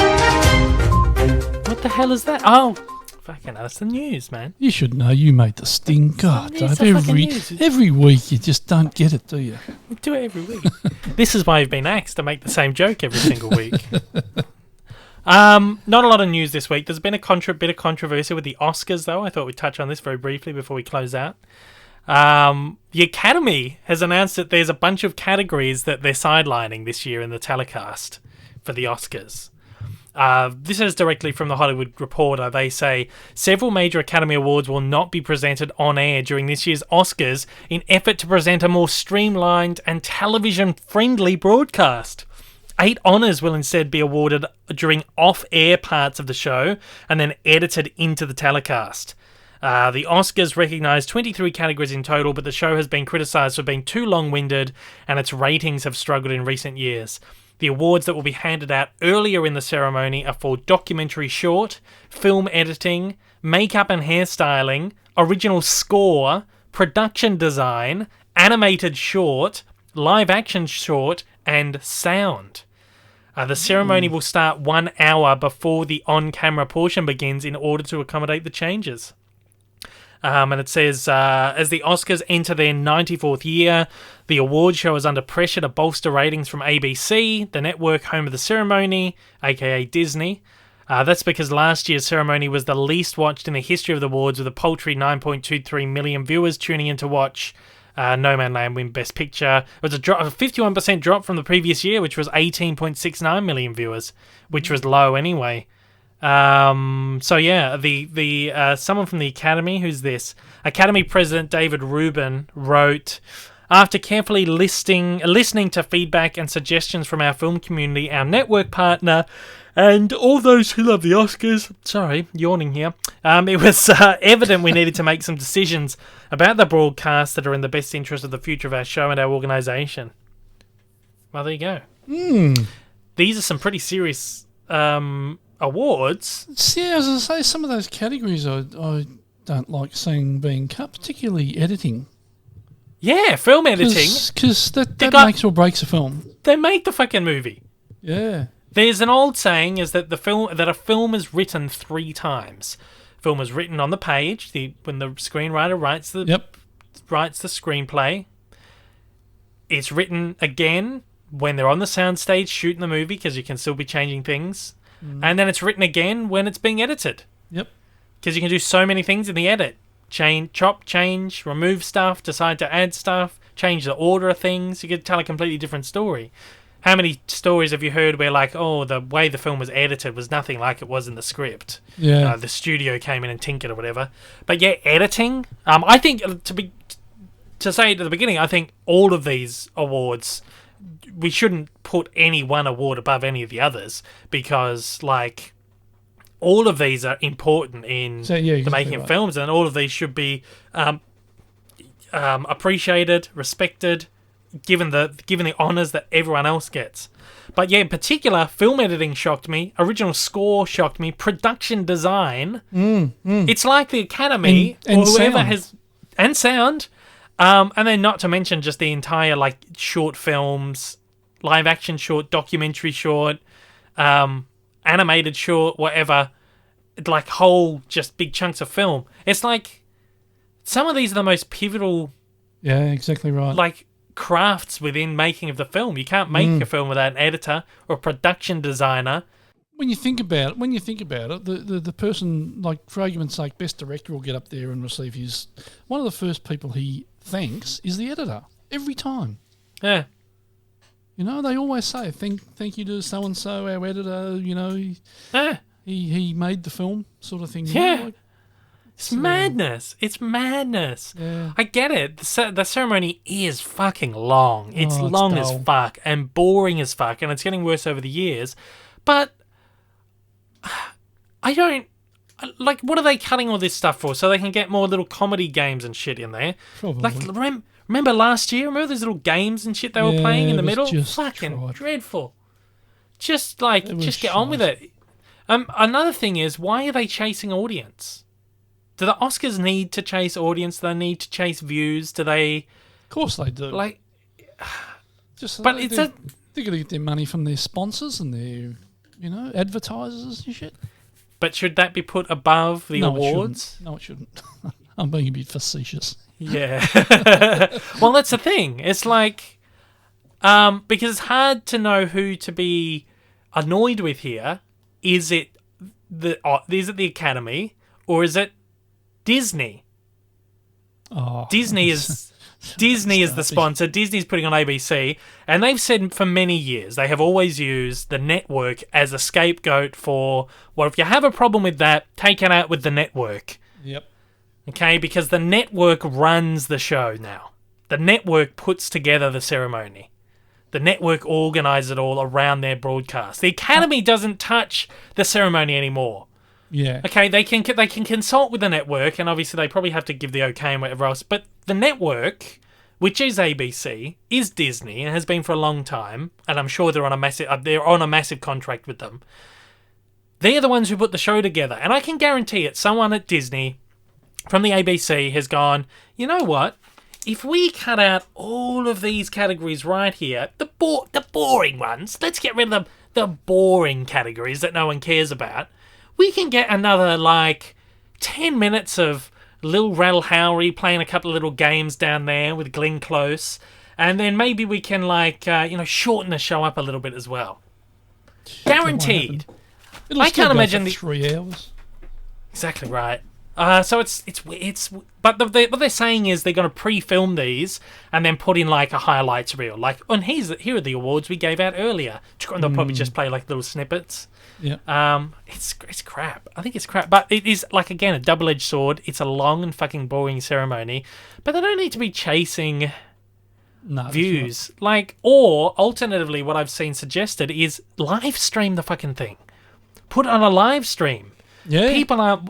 noise? What the hell is that? Oh, fucking hell, it's the news, man. You should know. You made the sting. God, It's Dave, the fucking news. every week you just don't get it, do you? We do it every week. This is why I've been asked to make the same joke every single week. Not a lot of news this week. There's been a bit of controversy with the Oscars, though. I thought we'd touch on this very briefly before we close out. The Academy has announced that there's a bunch of categories that they're sidelining this year in the telecast for the Oscars. This is directly from the Hollywood Reporter. They say several major Academy Awards will not be presented on air during this year's Oscars in effort to present a more streamlined and television-friendly broadcast. 8 honours will instead be awarded during off-air parts of the show and then edited into the telecast. The Oscars recognise 23 categories in total, but the show has been criticised for being too long-winded and its ratings have struggled in recent years. The awards that will be handed out earlier in the ceremony are for documentary short, film editing, makeup and hairstyling, original score, production design, animated short, live action short, and sound. The ceremony will start 1 hour before the on-camera portion begins in order to accommodate the changes. And it says, as the Oscars enter their 94th year, the award show is under pressure to bolster ratings from ABC, the network home of the ceremony, aka Disney. That's because last year's ceremony was the least watched in the history of the awards, with a paltry 9.23 million viewers tuning in to watch No Man Land win Best Picture. It was a 51% drop from the previous year, which was 18.69 million viewers, which was low anyway. So yeah, the someone from the Academy, who's this? Academy President David Rubin wrote, after carefully listening to feedback and suggestions from our film community, our network partner, and all those who love the Oscars, sorry, yawning here, it was evident we needed to make some decisions about the broadcast that are in the best interest of the future of our show and our organisation. Well, there you go. These are some pretty serious awards. See, as I say, some of those categories I don't like seeing being cut, particularly editing. Yeah, film editing. Because that got- makes or breaks a film. They made the fucking movie. Yeah. There's an old saying is that a film is written 3 times. Film is written on the page, when the screenwriter writes the screenplay. It's written again when they're on the soundstage shooting the movie, because you can still be changing things. And then it's written again when it's being edited. Yep. Because you can do so many things in the edit. Chop, change, remove stuff, decide to add stuff, change the order of things. You could tell a completely different story. How many stories have you heard where, like, oh, the way the film was edited was nothing like it was in the script? Yeah. The studio came in and tinkered or whatever. But yeah, editing. I think to say it at the beginning, I think all of these awards, we shouldn't put any one award above any of the others, because, like, all of these are important in the making of films, and all of these should be appreciated, respected, given the honours that everyone else gets. But yeah, in particular, film editing shocked me, original score shocked me, production design. It's like the Academy and or whoever sound. and sound. And then not to mention just the entire, like, short films, live action short, documentary short, animated short, whatever, like whole just big chunks of film. It's like some of these are the most pivotal, Yeah, exactly right. like, crafts within making of the film. You can't make a film without an editor or a production designer. When you think about it, the person, like, for argument's sake, best director will get up there and receive his. One of the first people he thanks is the editor every time. Yeah. You know, they always say thank you to so and so, our editor. You know, Yeah. he made the film, sort of thing. You Yeah. know, like, It's madness. It's madness. Yeah. I get it. The ceremony is fucking long. It's Oh, it's long as dull. fuck and boring as fuck, and it's getting worse over the years. But I don't... Like, what are they cutting all this stuff for? So they can get more little comedy games and shit in there? Probably. Like, remember last year? Remember those little games and shit they were playing in the it was middle? just Fucking tried. dreadful. Just was get on with it. Another thing is, why are they chasing audience? Do the Oscars need to chase audience? Do they need to chase views? Do they... Of course they do. Like... Just, but they're going to get their money from their sponsors and their, advertisers and shit. But should that be put above the awards? No, it shouldn't. I'm being a bit facetious. Yeah. Well, that's the thing. It's like... because it's hard to know who to be annoyed with here. Is it the Academy or is it Disney? Oh, Disney is the sponsor. Disney's putting on ABC, and they've said for many years they have always used the network as a scapegoat for, well, if you have a problem with that, take it out with the network. Yep. Okay, because the network runs the show now. The network puts together the ceremony. The network organises it all around their broadcast. The Academy doesn't touch the ceremony anymore. Yeah. Okay, they can consult with the network, and obviously they probably have to give the okay and whatever else. But the network, which is ABC, is Disney and has been for a long time, and I'm sure they're on a massive contract with them. They're the ones who put the show together, and I can guarantee it. Someone at Disney from the ABC has gone, you know what? If we cut out all of these categories right here, the boring ones, let's get rid of the boring categories that no one cares about. We can get another, 10 minutes of Lil Rattle Howery playing a couple of little games down there with Glenn Close. And then maybe we can, shorten the show up a little bit as well. Guaranteed. It'll I still can't go imagine for 3 hours. Exactly right. So but what they're saying is they're going to pre-film these and then put in a highlights reel. Here are the awards we gave out earlier. And they'll probably just play little snippets. Yeah. It's crap. I think it's crap. But it is, again, a double-edged sword. It's a long and fucking boring ceremony. But they don't need to be chasing views. Or, alternatively, what I've seen suggested is live stream the fucking thing. Put it on a live stream. Yeah. People are...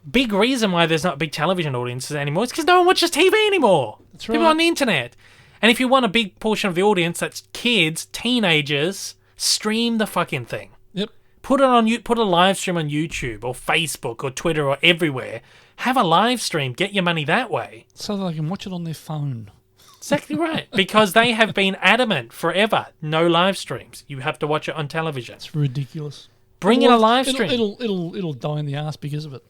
Big reason why there's not big television audiences anymore is because no one watches TV anymore. That's right. People on the internet. And if you want a big portion of the audience, that's kids, teenagers, stream the fucking thing. Yep. Put a live stream on YouTube or Facebook or Twitter or everywhere. Have a live stream. Get your money that way. So they can watch it on their phone. Exactly right. Because they have been adamant forever. No live streams. You have to watch it on television. It's ridiculous. Bring in a live stream. It'll die in the ass because of it.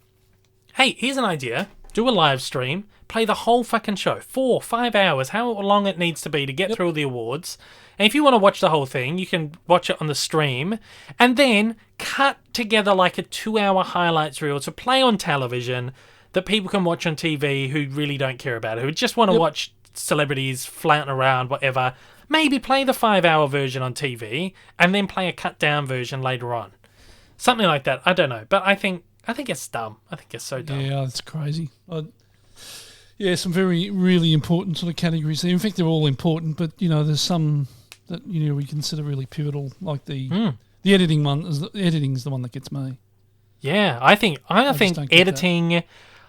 Hey, here's an idea. Do a live stream. Play the whole fucking show. 4, 5 hours. How long it needs to be to get through all the awards. And if you want to watch the whole thing, you can watch it on the stream. And then cut together a 2-hour highlights reel to play on television that people can watch on TV who really don't care about it. Who just want to watch celebrities flouting around, whatever. Maybe play the 5-hour version on TV. And then play a cut-down version later on. Something like that. I don't know. But I think it's dumb. I think it's so dumb. Yeah, it's crazy. Some really important sort of categories there. In fact, they're all important, but there's some that we consider really pivotal, like the editing one. Editing's the one that gets me. Yeah, I think editing.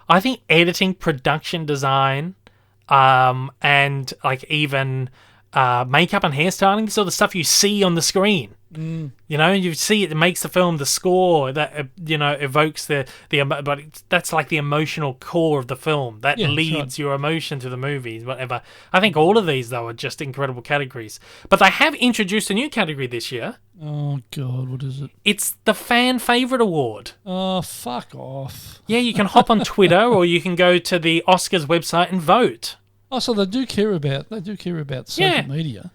I think editing, production design, and even makeup and hairstyling, so the stuff you see on the screen. You see it makes the film, the score that evokes the but that's the emotional core of the film that leads your emotion to the movies, whatever. I think all of these though are just incredible categories. But they have introduced a new category this year. Oh god, what is it? It's the fan favorite award. Oh, fuck off. Yeah, you can hop on Twitter or you can go to the Oscars website and vote. Oh, so they do care about social media.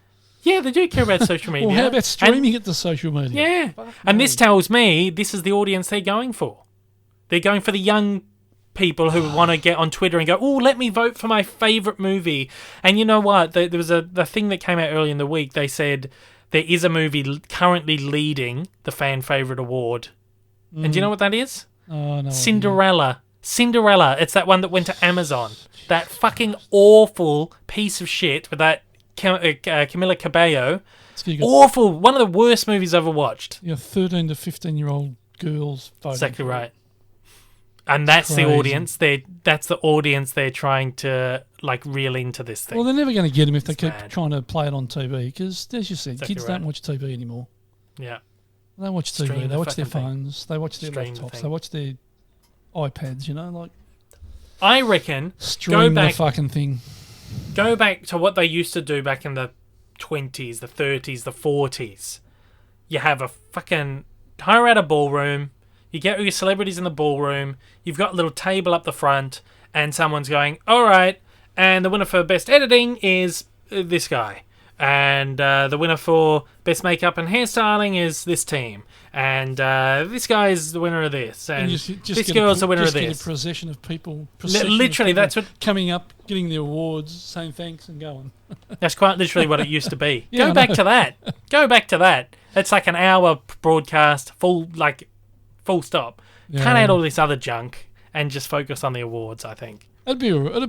Yeah, they do care about social media. Well, how about streaming it to social media? Yeah. And this tells me this is the audience they're going for. They're going for the young people who want to get on Twitter and go, oh, let me vote for my favourite movie. And you know what? There was the thing that came out early in the week. They said there is a movie currently leading the fan favourite award. And do you know what that is? Oh, no. Cinderella. Cinderella. It's that one that went to Amazon. That fucking awful piece of shit with that Camila Cabello. So you got Awful. One of the worst movies I've ever watched. your 13 to 15-year-old girls voting. Exactly for it. right. And that's the Crazy. audience. That's the audience they're trying to like reel into this thing. Well, they're never going to get them if they It's keep bad. trying to play it on TV because, as you said, Exactly kids right. don't watch TV anymore. Yeah. They watch TV. Stream They the watch their fucking thing. phones. They watch their Stream the laptops. thing. They watch their iPads. Like I reckon stream back- the fucking thing. go back to what they used to do back in the 20s, the 30s, the 40s. You have a fucking hire out a ballroom. You get all your celebrities in the ballroom. You've got a little table up the front, and someone's going, "All right," and the winner for best editing is this guy, and the winner for best makeup and hairstyling is this team, and this guy is the winner of this, and just this get girl's the winner of just get this. a procession of people. Literally, that's what. Coming up, getting the awards, saying thanks and going. That's quite literally what it used to be. Yeah, I Go back know. to that. Go back to that. It's like an hour broadcast, full stop. Yeah. Can't add all this other junk and just focus on the awards, I think. It'd be alright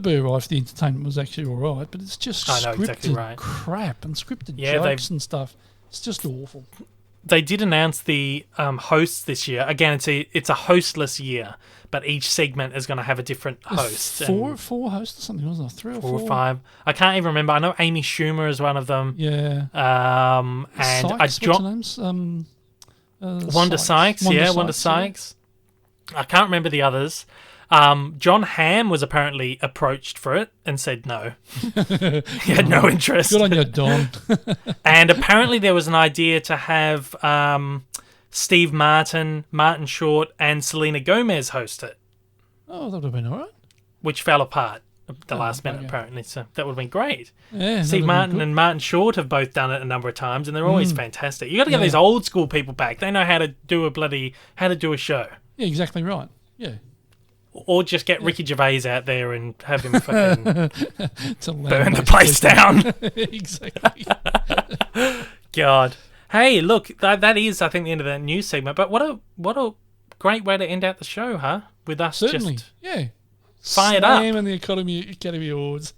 if the entertainment was actually alright, but it's just I know, scripted exactly right. crap and scripted Yeah, jokes and stuff. It's just awful. They did announce the hosts this year. Again, it's a hostless year, but each segment is going to have a different host. and Four hosts or something, wasn't there? 3 or 4? 4 or 5. I can't even remember. I know Amy Schumer is one of them. Yeah. And Sykes, what's her name's? Wanda Sykes. Wanda Sykes. I can't remember the others. John Hamm was apparently approached for it and said no. He had no interest. Good on you, Don. And apparently there was an idea to have Steve Martin, Martin Short, and Selena Gomez host it, Oh, that would have been alright. which fell apart at the Oh, last minute, okay. apparently. So that would have been great. Yeah, Steve that'd have Martin been good. and Martin Short have both done it a number of times, and they're always fantastic. You got to get Yeah. these old school people back. They know how to do a show. Yeah, exactly right. Yeah. Or just get Ricky Gervais out there and have him fucking It's a burn the place down. Exactly. God. Hey, look, that is, I think, the end of that news segment. But what a great way to end out the show, huh? With us Certainly. just Yeah. fired up. And the Academy Awards.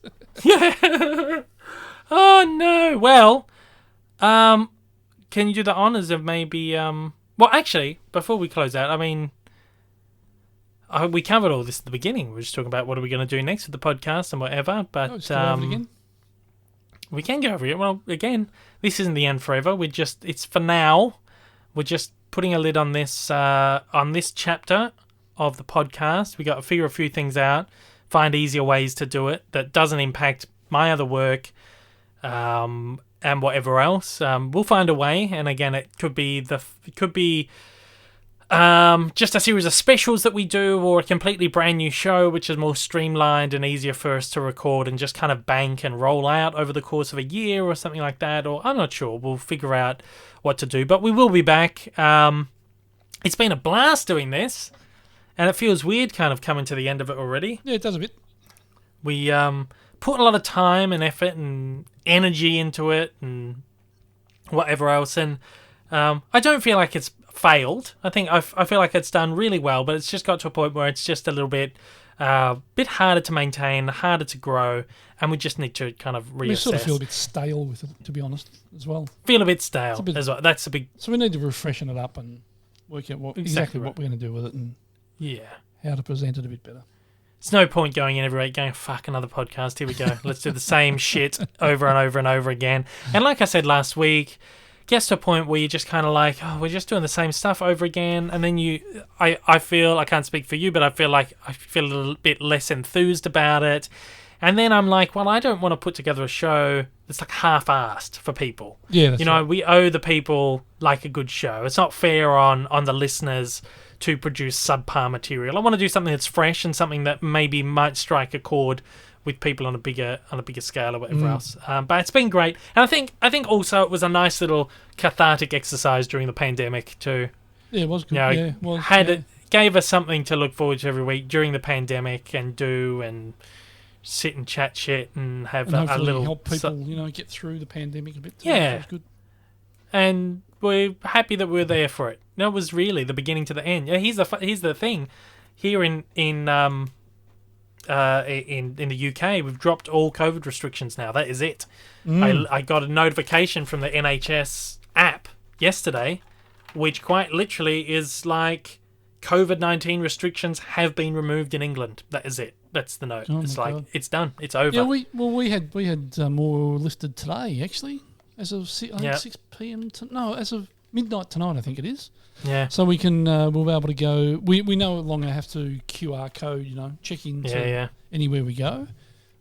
Oh no. Well, can you do the honors of maybe well, actually, before we close out, I mean, we covered all this at the beginning. We were just talking about what are we going to do next with the podcast and whatever. But Oh, just go over it again. we can go over it. Well, again, this isn't the end forever. It's for now. We're just putting a lid on this chapter of the podcast. We got to figure a few things out, find easier ways to do it that doesn't impact my other work, and whatever else. We'll find a way. And again, it could be just a series of specials that we do, or a completely brand new show which is more streamlined and easier for us to record and just kind of bank and roll out over the course of a year or something like that. Or I'm not sure. We'll figure out what to do, but we will be back. It's been a blast doing this, and it feels weird kind of coming to the end of it already. Yeah, it does a bit. We put a lot of time and effort and energy into it and whatever else, and I don't feel like it's failed. I feel like it's done really well, but it's just got to a point where it's just a little bit harder to maintain, harder to grow, and we just need to kind of reassess. We sort of feel a bit stale with it, to be honest, as well. Feel a bit stale a bit- as well. That's a big So we need to refreshen it up and work out exactly right. what we're going to do with it and yeah. how to present it a bit better. It's no point going in every week going, fuck, another podcast, here we go. Let's do the same shit over and over and over again. And like I said last week, gets to a point where you're just kind of like, oh, we're just doing the same stuff over again. And then I feel, I can't speak for you, but I feel a little bit less enthused about it. And then I'm like, well, I don't want to put together a show that's like half-assed for people. Yeah, that's right. We owe the people like a good show. It's not fair on the listeners to produce subpar material. I want to do something that's fresh and something that maybe might strike a chord with people on a bigger scale or whatever else. But it's been great, and I think also it was a nice little cathartic exercise during the pandemic too. Yeah, it was good. You know, Yeah, it was. it gave us something to look forward to every week during the pandemic and sit and chat shit and have And a hopefully little help people, get through the pandemic a bit. Too. Yeah. That was good. And we're happy that we're there for it. That was really the beginning to the end. Yeah, here's the thing. here in the UK, we've dropped all COVID restrictions now. That is it. I got a notification from the NHS app yesterday, which quite literally is like COVID-19 restrictions have been removed in England. That is it. That's the note. Oh It's my like God. it's done. It's over. Yeah, we had more lifted today actually, as of I think Yeah. 6 p.m. As of midnight tonight, I think it is. Yeah. So we can we'll be able to go. We no longer have to QR code, check into Yeah. anywhere we go.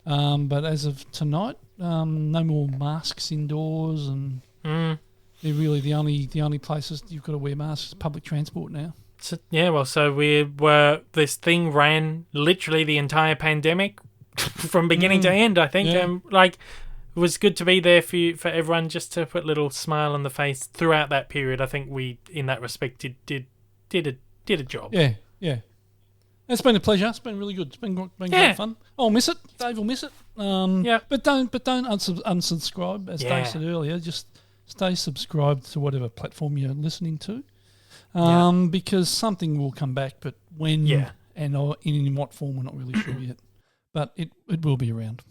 But as of tonight, no more masks indoors, and they're really the only places you've got to wear masks is public transport now. So, this thing ran literally the entire pandemic from beginning to end, I think. Yeah. It was good to be there for everyone, just to put a little smile on the face throughout that period. I think we, in that respect, did a job. Yeah. It's been a pleasure. It's been really good. It's been great fun. I'll miss it. Dave will miss it. But don't unsubscribe, as Dave said earlier. Just stay subscribed to whatever platform you're listening to. Because something will come back, but when and in what form, we're not really sure yet. But it will be around.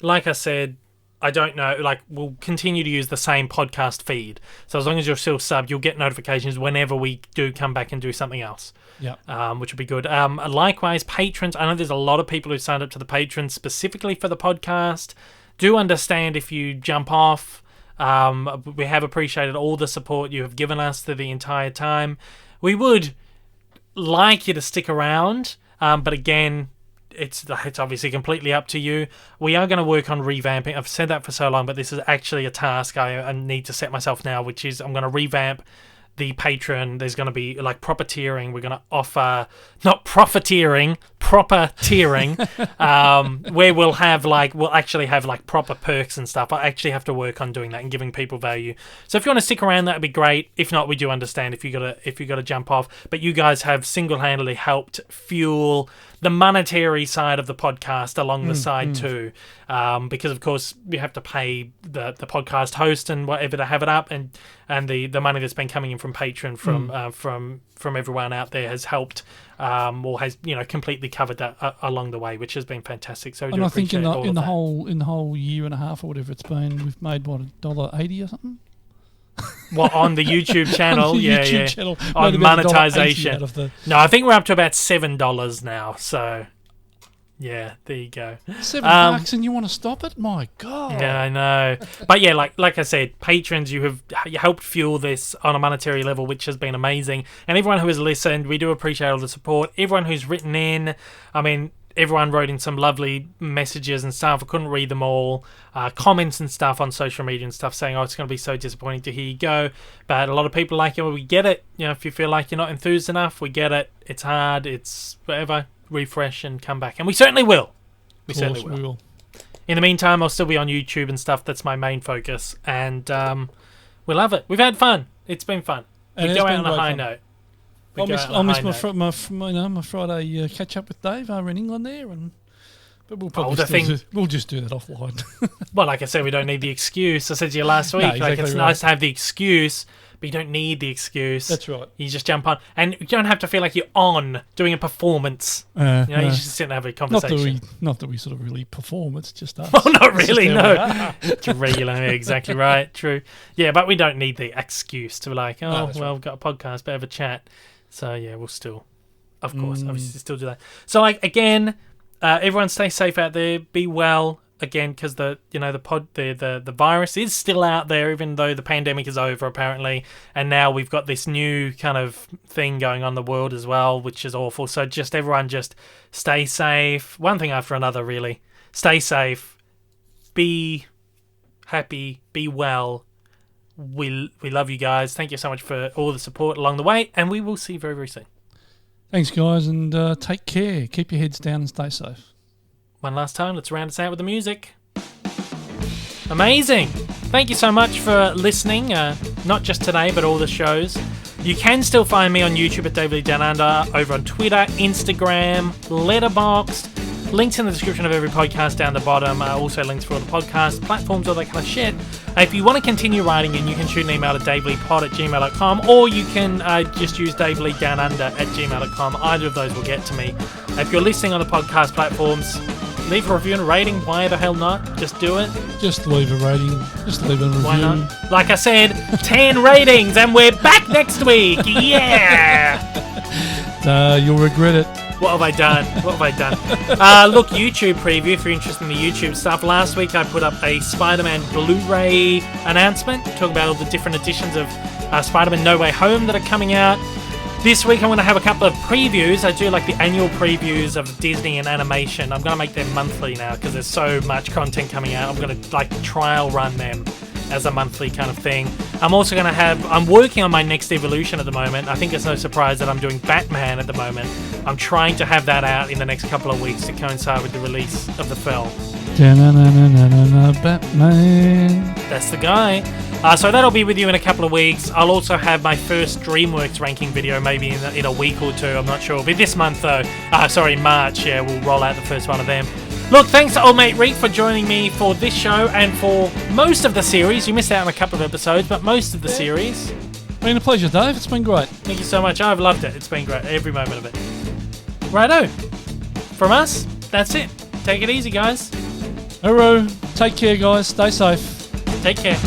Like I said, I don't know. We'll continue to use the same podcast feed. So as long as you're still subbed, you'll get notifications whenever we do come back and do something else. Yeah. Which would be good. Likewise, patrons. I know there's a lot of people who signed up to the patrons specifically for the podcast. Do understand if you jump off. We have appreciated all the support you have given us through the entire time. We would like you to stick around, but again, it's obviously completely up to you. We are going to work on revamping. I've said that for so long, but this is actually a task I need to set myself now, which is I'm going to revamp the Patreon. There's going to be proper tiering. We're going to offer not profiteering, proper tiering, where we'll actually have proper perks and stuff. I actually have to work on doing that and giving people value. So if you want to stick around, that'd be great. If not, we do understand if you gotta jump off. But you guys have single-handedly helped fuel the monetary side of the podcast along the side too, because of course we have to pay the podcast host and whatever to have it up, and the money that's been coming in from Patreon from everyone out there has helped, or has completely covered that along the way, which has been fantastic. So and I think in the whole year and a half or whatever it's been, we've made $1.80 or something. Well, on the YouTube channel, on the YouTube channel, on monetization. $1.80 No, I think we're up to about $7 now. So, yeah, there you go. $7 and you want to stop it? My God. Yeah, I know. But yeah, like I said, patrons, you helped fuel this on a monetary level, which has been amazing. And everyone who has listened, we do appreciate all the support. Everyone who's written in, everyone wrote in some lovely messages and stuff. I couldn't read them all. Comments and stuff on social media and stuff saying, it's going to be so disappointing to hear you go. But a lot of people like, we get it. If you feel like you're not enthused enough, we get it. It's hard. It's whatever. Refresh and come back. And we certainly will. We certainly will. In the meantime, I'll still be on YouTube and stuff. That's my main focus. And we love it. We've had fun. It's been fun. We go out on a high note. I'll miss my Friday catch up with Dave over in England there, but we'll probably we'll just do that offline. Well, like I said, we don't need the excuse. I said to you last week, it's nice to have the excuse, but you don't need the excuse. That's right. You just jump on, and you don't have to feel like you're on doing a performance. You just sit and have a conversation. Not that we sort of really perform. It's just us. Well, not really. No, it's regular. Yeah, exactly right. True. Yeah, but we don't need the excuse to be like, we've got a podcast, better have a chat. So yeah, we'll still, of course, obviously still do that. So again, everyone stay safe out there. Be well again, because the virus is still out there, even though the pandemic is over apparently, and now we've got this new kind of thing going on in the world as well, which is awful. So everyone just stay safe. One thing after another, really. Stay safe. Be happy. Be well. We love you guys. Thank you so much for all the support along the way, and we will see you very, very soon. Thanks, guys, and take care. Keep your heads down and stay safe. One last time, let's round us out with the music. Amazing. Thank you so much for listening, not just today, but all the shows. You can still find me on YouTube at David Lee Down Under, over on Twitter, Instagram, Letterboxd. Links in the description of every podcast down the bottom. Also links for all the podcast platforms, all that kind of shit. If you want to continue writing in, you can shoot an email to daveleepod@gmail.com, or you can just use daveleedownunder@gmail.com. Either of those will get to me. If you're listening on the podcast platforms, leave a review and a rating. Why the hell not? Just do it. Just leave a rating. Just leave a review. Why not? Like I said, 10 ratings, and we're back next week. Yeah! You'll regret it. What have I done? What have I done? Look, YouTube preview if you're interested in the YouTube stuff. Last week I put up a Spider-Man Blu-ray announcement, talking about all the different editions of Spider-Man No Way Home that are coming out. This week I'm going to have a couple of previews. I do like the annual previews of Disney and animation. I'm going to make them monthly now because there's so much content coming out. I'm going to trial run them as a monthly kind of thing. I'm also going to I'm working on my next evolution at the moment. I think it's no surprise that I'm doing Batman at the moment. I'm trying to have that out in the next couple of weeks to coincide with the release of the film. Batman. That's the guy. So that'll be with you in a couple of weeks. I'll also have my first DreamWorks ranking video maybe in a week or two. I'm not sure. It'll be this month though. March. Yeah, we'll roll out the first one of them. Look, thanks to old mate Reek for joining me for this show and for most of the series. You missed out on a couple of episodes, but most of the series. Been a pleasure, Dave. It's been great. Thank you so much. I've loved it. It's been great. Every moment of it. Righto. From us, that's it. Take it easy, guys. Hooroo. Take care, guys. Stay safe. Take care.